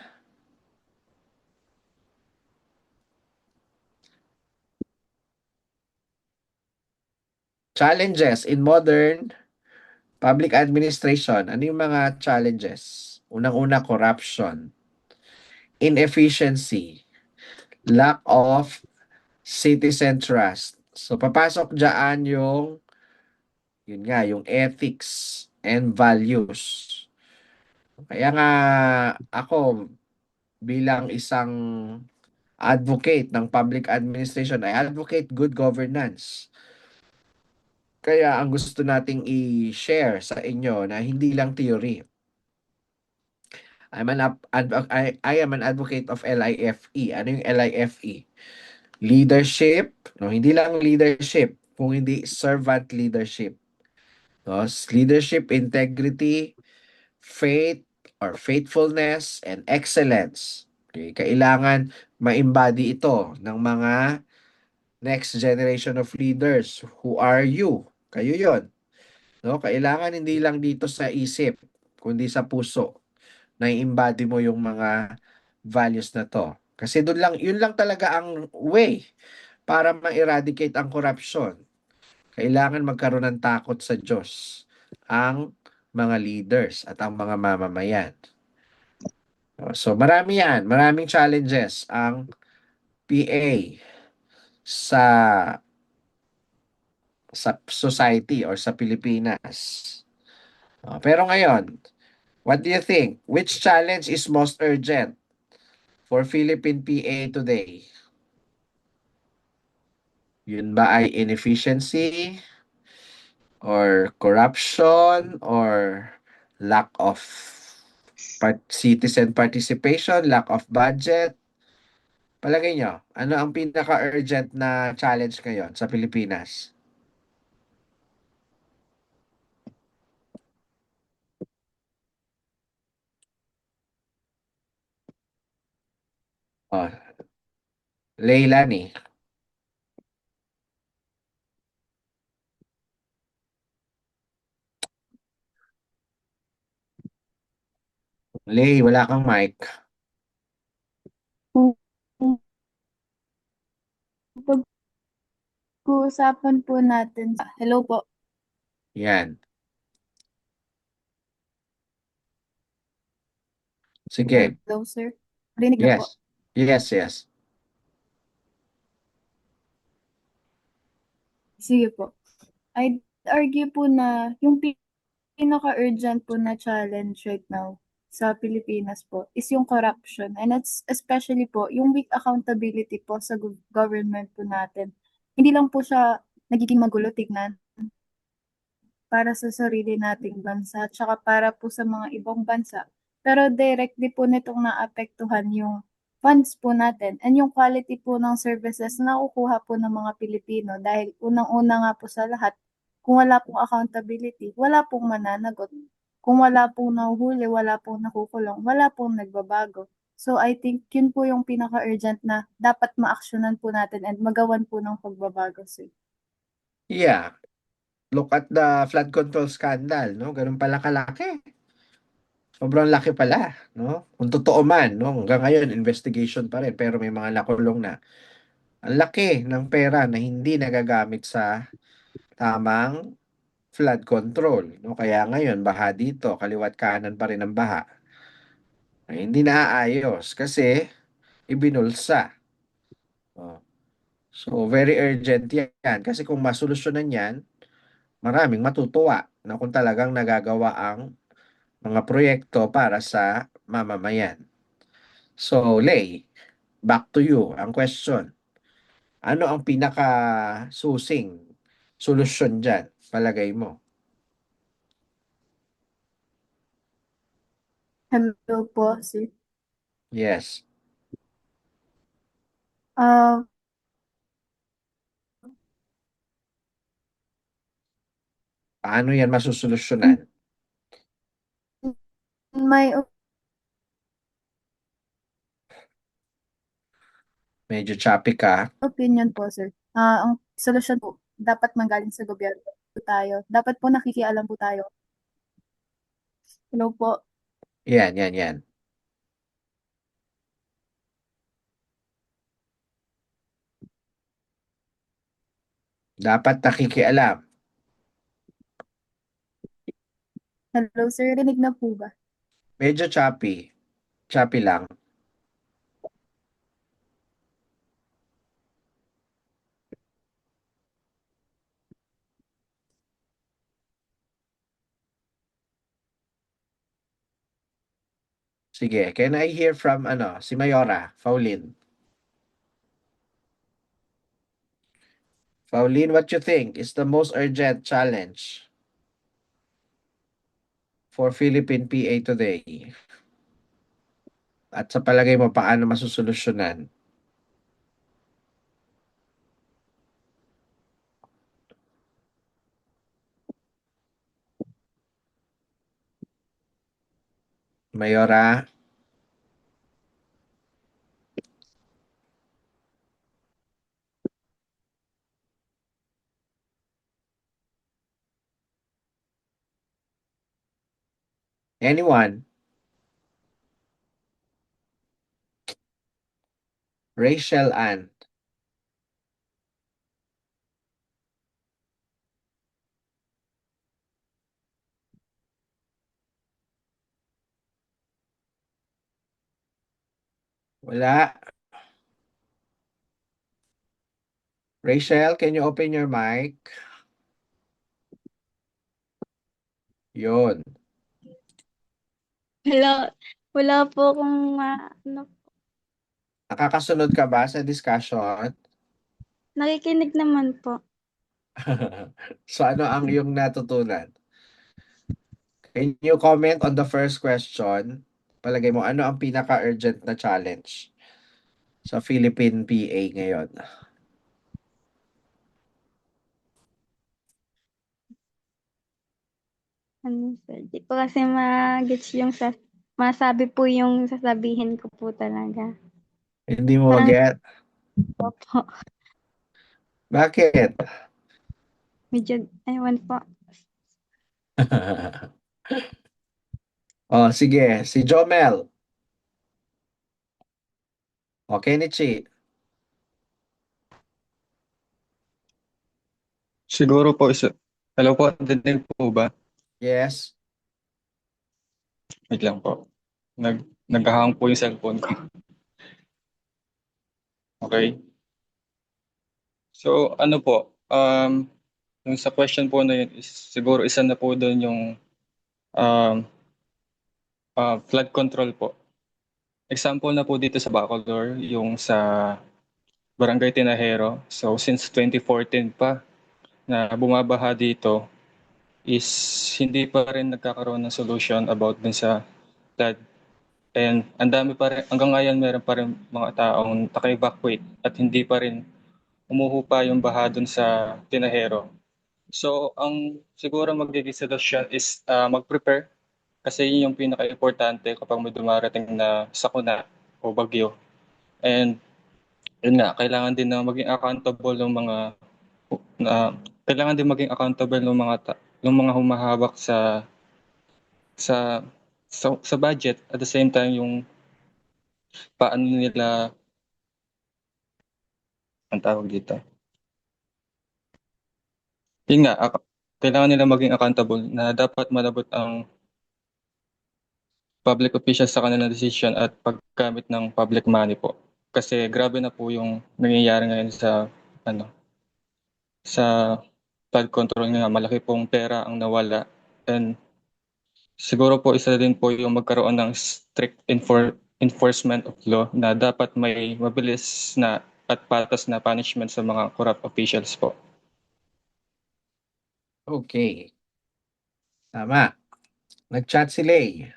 Challenges in modern public administration. Ano yung mga challenges? Unang-una, corruption, inefficiency, lack of citizen trust. So, papasok dyan yun nga, yung ethics and values. Kaya nga ako bilang isang advocate ng public administration, I advocate good governance. Kaya ang gusto nating i-share sa inyo na hindi lang theory. I am an advocate of LIFE. Ano yung LIFE? Leadership, no, hindi lang leadership, kung hindi servant leadership. No, leadership, integrity, faith or faithfulness and excellence. Okay, kailangan ma-embody ito ng mga next generation of leaders. Who are you? Kayo 'yon. No, kailangan hindi lang dito sa isip, kundi sa puso na i-embody mo yung mga values na to. Kasi doon lang, yun lang talaga ang way para ma-eradicate ang corruption. Kailangan magkaroon ng takot sa Diyos ang mga leaders at ang mga mamamayan. So marami yan, maraming challenges ang PA sa society or sa Pilipinas. Pero ngayon, what do you think? Which challenge is most urgent for Philippine PA today? Yun ba ay inefficiency or corruption or lack of citizen participation, lack of budget? Palagay nyo, ano ang pinaka-urgent na challenge ngayon sa Pilipinas? Oh, Leilani. Lay, wala kang mic. Pag-uusapan po natin. Hello po. Yan. Sige. Hello, sir. Rinig na po. Yes. Yes. Sige po. I'd argue po na yung pinaka-urgent po na challenge right now sa Pilipinas po is yung corruption. And it's especially po yung weak accountability po sa government po natin. Hindi lang po siya nagiging magulo tignan para sa sarili nating bansa tsaka para po sa mga ibang bansa. Pero directly po nitong naapektuhan yung funds po natin and yung quality po ng services na nakukuha po ng mga Pilipino dahil unang-una nga po sa lahat, kung wala pong accountability, wala pong mananagot. Kung wala pong nahuhuli, wala pong nakukulong, wala pong nagbabago. So I think yun po yung pinaka-urgent na dapat ma-actionan po natin and magawan po ng pagbabago, sir. Yeah. Look at the flood control scandal, no? Ganun pala kalaki. Sobrang laki pala, no? Kung totoo man, no? Hanggang ngayon, investigation pa rin, pero may mga nakulong na. Ang laki ng pera na hindi nagagamit sa tamang flood control, no? Kaya ngayon, baha dito, kaliwat kanan pa rin ang baha. Ay, hindi naaayos kasi ibinulsa. Oh. So, very urgent yan. Kasi kung masolusyonan yan, maraming matutuwa na kung talagang nagagawa ang mga proyekto para sa mamamayan. So, Lay, back to you. Ang question, ano ang pinaka-susing solusyon dyan, palagay mo? Hello po, sir. Yes. Paano yan masusolusyonan? My Medyo choppy ka. opinion po, sir. Ang solusyon po, dapat manggaling sa gobyerno po tayo. Dapat po nakikialam po tayo. Hello po. Yan. Dapat nakikialam. Hello, sir. Rinig na po ba? Medyo choppy. Choppy lang. Sige, can I hear from si Mayora, Faulin? Faulin, what you think is the most urgent challenge for Philippine PA today? At sa palagay mo, paano masusolusyonan? Mayora? Anyone? Rachel Ann? Wala. Rachel, can you open your mic? Yun. Wala po akong Nakakasunod ka ba sa discussion? nakikinig naman po. So ano ang iyong natutunan? Can you comment on the first question? Palagay mo, ano ang pinaka-urgent na challenge sa Philippine PA ngayon? Ano, sir? Di po kasi magets yung masabi po yung sasabihin ko po talaga. Hindi mo Parang mag-get? po, Bakit? medyo, ewan po. Oh, sige. Si Jomel. O, Kenichi. Siguro po isa. Hello po, dinig po ba? Yes. Wait lang po. Naghahang po yung cellphone ko. Okay. So ano po, yung sa question po na yun, is, siguro isa na po doon yung um, flood control po. Example na po dito sa Bacolor, yung sa Barangay Tinahero. So since 2014 pa na bumabaha dito is hindi pa rin nagkakaroon ng solution about dun sa flood. And ang dami pa rin, hanggang ngayon meron pa rin mga taong naka-evacuate at hindi pa rin umuhupa yung baha dun sa Tinahero. So, ang siguro magiging solusyon is mag-prepare kasi yun yung pinaka-importante kapag may dumarating na sakuna o bagyo. And yun nga, kailangan din na maging accountable ng mga na kailangan din maging accountable ng mga humahawak sa sa budget at the same time yung paano nila ang tawag dito. Yun nga, kailangan nila maging accountable na dapat malabot ang public officials sa kanilang decision at paggamit ng public money po. Kasi grabe na po yung nangyayari ngayon ano sa flood control nga, malaki pong pera ang nawala. And siguro po isa din po yung magkaroon ng strict enforcement of law na dapat may mabilis na at patas na punishment sa mga corrupt officials po. Okay. Tama. Nag-chat si Lay.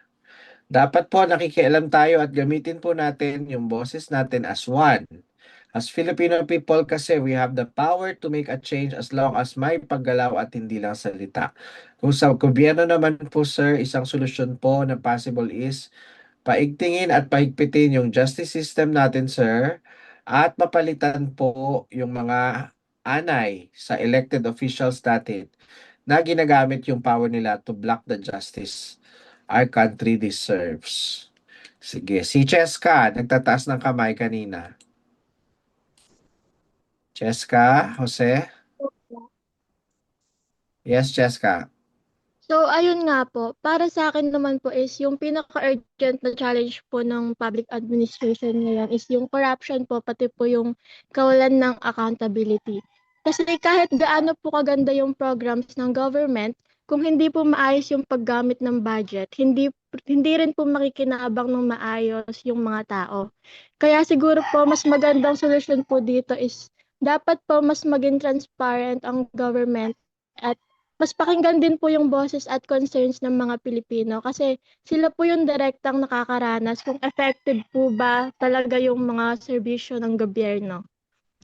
Dapat po nakikialam tayo at gamitin po natin yung boses natin as one. As Filipino people kasi we have the power to make a change as long as may paggalaw at hindi lang salita. Kung sa gobyerno naman po sir, isang solusyon po na possible is paigtingin at pahigpitin yung justice system natin sir at mapalitan po yung mga anay sa elected officials natin na ginagamit yung power nila to block the justice our country deserves. Sige, si Cheska, nagtataas ng kamay kanina. Cheska, Jose? Yes, Cheska. So, ayun nga po, para sa akin naman po is yung pinaka-urgent na challenge po ng public administration ngayon is yung corruption po, pati po yung kawalan ng accountability. Kasi kahit gaano po kaganda yung programs ng government, kung hindi po maayos yung paggamit ng budget, hindi rin po makikinabang ng maayos yung mga tao. Kaya siguro po mas magandang solusyon po dito is dapat po mas maging transparent ang government at mas pakinggan din po yung boses at concerns ng mga Pilipino kasi sila po yung direktang nakakaranas kung effective po ba talaga yung mga serbisyo ng gobyerno.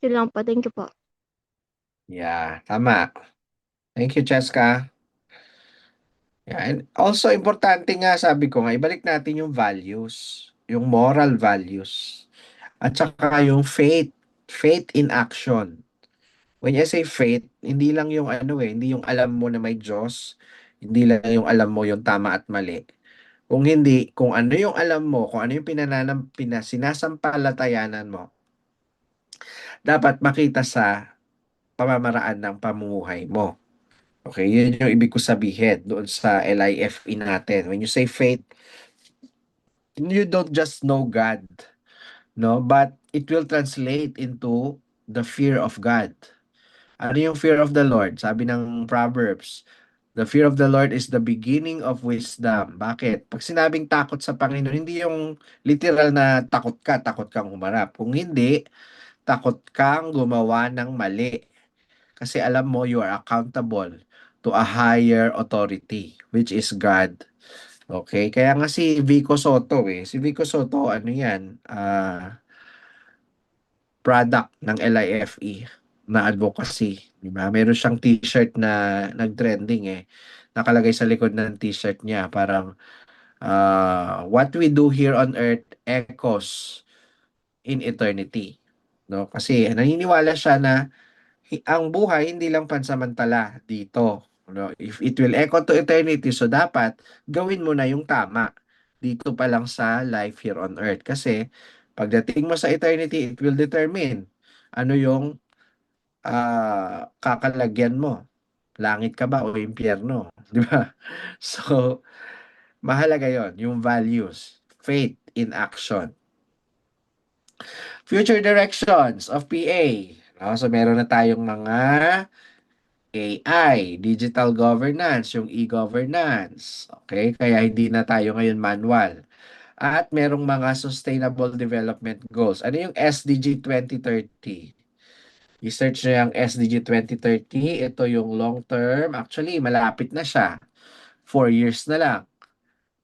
Yun lang po. Thank you po. Yeah, tama. Thank you, Cheska. Yeah, and also importante nga, sabi ko nga, ibalik natin yung values, yung moral values, at saka yung faith in action. When I say faith, hindi lang yung hindi yung alam mo na may Diyos, hindi lang yung alam mo yung tama at mali. Kung hindi, kung ano yung alam mo, kung ano yung sinasampalatayanan mo, dapat makita sa pamamaraan ng pamumuhay mo. Okay, yun yung ibig ko sabihin doon sa LIFE natin. When you say faith, you don't just know God, no? But it will translate into the fear of God. Ano yung fear of the Lord? Sabi ng Proverbs, the fear of the Lord is the beginning of wisdom. Bakit? Pag sinabing takot sa Panginoon, hindi yung literal na takot kang humarap. Kung hindi, takot kang gumawa ng mali. Kasi alam mo, you are accountable to a higher authority, which is God. Okay? Kaya nga si Vico Soto Si Vico Soto, ano yan? Product ng LIFE na advocacy. Diba? Meron siyang t-shirt na nag-trending. Nakalagay sa likod ng t-shirt niya, parang what we do here on earth echoes in eternity. No? Kasi naniniwala siya na ang buhay hindi lang pansamantala dito. No? If it will echo to eternity, so dapat gawin mo na yung tama dito pa lang sa life here on earth. Kasi pagdating mo sa eternity, it will determine ano yung kakalagyan mo. Langit ka ba o impyerno? Di ba? So, mahalaga yon yung values. Faith in action. Future directions of PA. No? So, meron na tayong mga AI, digital governance, yung e-governance. Okay? Kaya hindi na tayo ngayon manual. At merong mga sustainable development goals. Ano yung SDG 2030? I-search nyo yung SDG 2030. Ito yung long term. Actually, malapit na siya. 4 years na lang.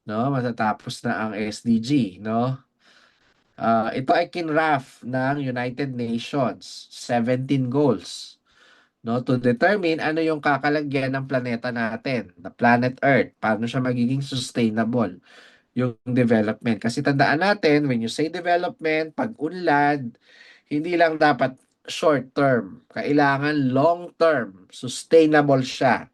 No? Matatapos na ang SDG. No? Ito ay kinraft ng United Nations. 17 goals. No, to determine ano yung kakalagyan ng planeta natin, the planet Earth, paano siya magiging sustainable yung development. Kasi tandaan natin, when you say development, pag-unlad, hindi lang dapat short term, kailangan long term, sustainable siya.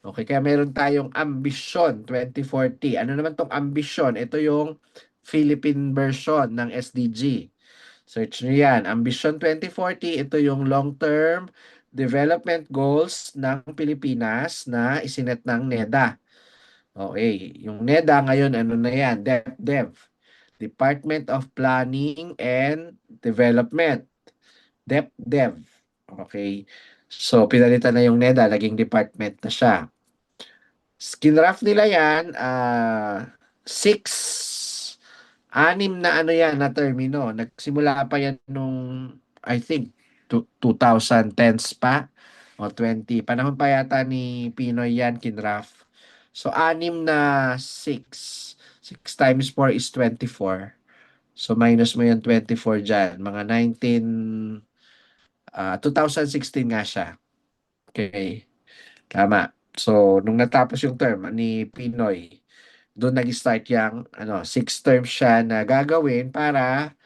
Okay, kaya meron tayong Ambition 2040. Ano naman tong Ambition? Ito yung Philippine version ng SDG. Search nyo yan. Ambition 2040, ito yung long-term development goals ng Pilipinas na isinet ng NEDA. Okay, yung NEDA ngayon, ano na yan? DepDev. Department of Planning and Development. DepDev. Okay. So, pinalitan na yung NEDA, naging department na siya. Skinraft nila yan, 6 na yan na termino. Nagsimula pa yan nung, I think, 2010s pa o 20. Panahon pa yata ni Pinoy yan, kinraf. So, 6. 6 times 4 is 24. So, minus mo yung 24 dyan. Mga 2016 nga siya. Okay. Tama. So, nung natapos yung term ni Pinoy, doon nag-start yung 6 terms siya na gagawin para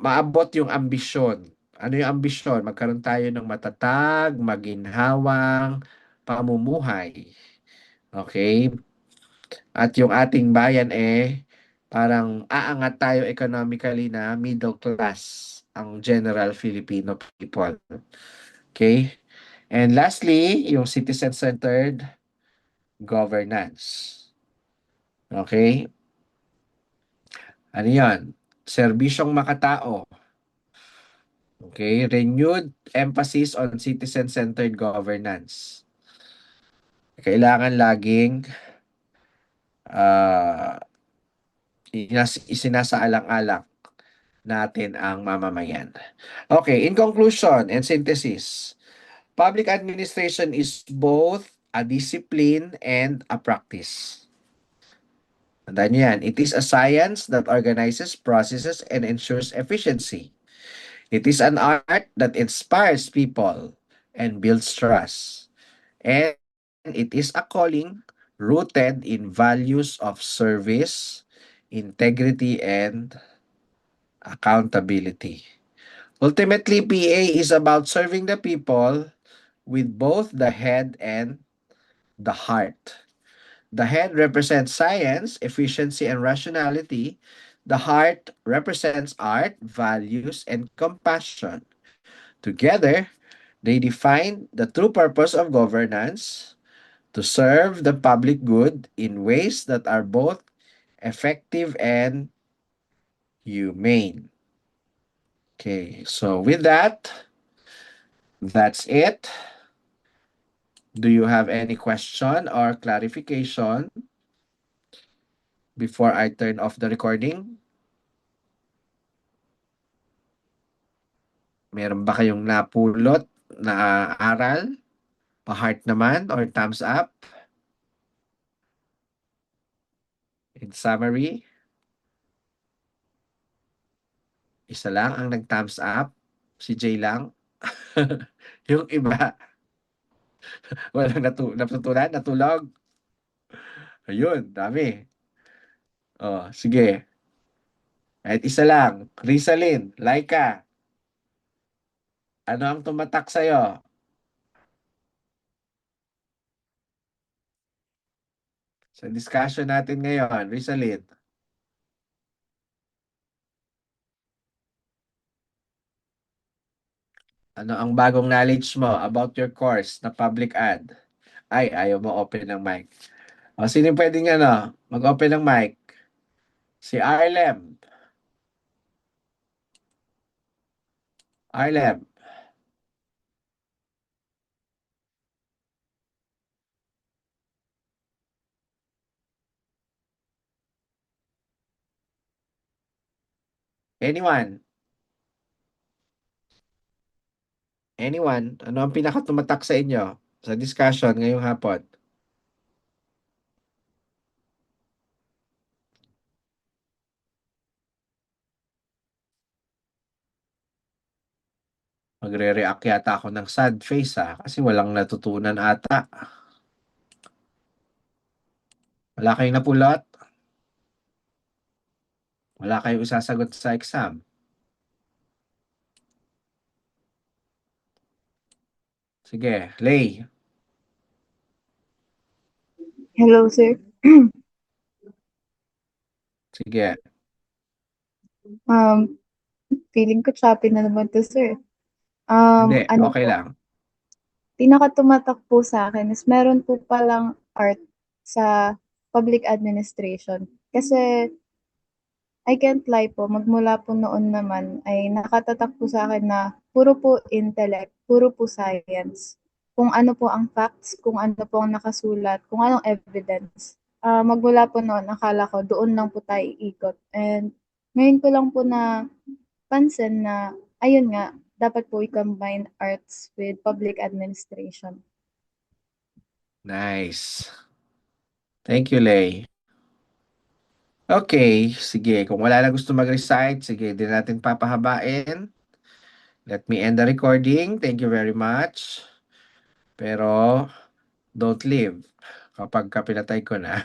maabot yung ambisyon. Ano yung ambisyon? Magkaroon tayo ng matatag, maginhawang pamumuhay. Okay? At yung ating bayan parang aangat tayo economically na middle class ang general Filipino people. Okay? And lastly, yung citizen-centered governance. Okay? Ano yan? Serbisyong makatao. Okay? Renewed emphasis on citizen-centered governance. Kailangan laging isinasaalang-alang natin ang mamamayan. Okay, in conclusion and synthesis, public administration is both a discipline and a practice. Tandaan niyo yan. It is a science that organizes processes and ensures efficiency. It is an art that inspires people and builds trust. And it is a calling rooted in values of service, integrity, and accountability. Ultimately, PA is about serving the people with both the head and the heart. The head represents science, efficiency, and rationality. The heart represents art, values, and compassion. Together, they define the true purpose of governance: to serve the public good in ways that are both effective and humane. Okay, so with that, that's it. Do you have any question or clarification before I turn off the recording? Meron ba kayong napulot na aral? Pa-heart naman or thumbs up? In summary, isa lang ang nag-thumbs up. Si Jay lang. Yung iba, walang natutunan, natulog. Ayun, dami. Oh, sige. Kahit isa lang. Rizalyn, Laika, ano ang tumatak sa'yo? Sa discussion natin ngayon, Rizalyn. Ano ang bagong knowledge mo about your course na public ad? Ay, ayaw mo open ng mic. O, sino pwedeng mag-open ng mic? Si Arlem. Arlem. Anyone? Anyone? Ano ang pinakatumatak sa inyo sa discussion ngayong hapon? Magre-react yata ako ng sad face kasi walang natutunan ata. Wala kayong napulot? Wala kayong isasagot sa exam? Sige, Lay. Hello, sir. Sige. Feeling ko choppy na naman to, sir. Hindi, Ano okay po, lang. pinakatumatak po sa akin is meron po palang art sa public administration. Kasi I can't lie po, magmula po noon naman ay nakatatak po sa akin na puro po intellect, puro po science. Kung ano po ang facts, kung ano po ang nakasulat, kung anong evidence. Magmula po noon, akala ko doon lang po tayo iikot. And ngayon ko lang po na pansin na, ayun nga, dapat po i-combine arts with public administration. Nice. Thank you, Lay. Okay, sige. Kung wala na gusto mag-recite, sige, di natin papahabain. Let me end the recording. Thank you very much. Pero, don't leave kapag pinatay ko na.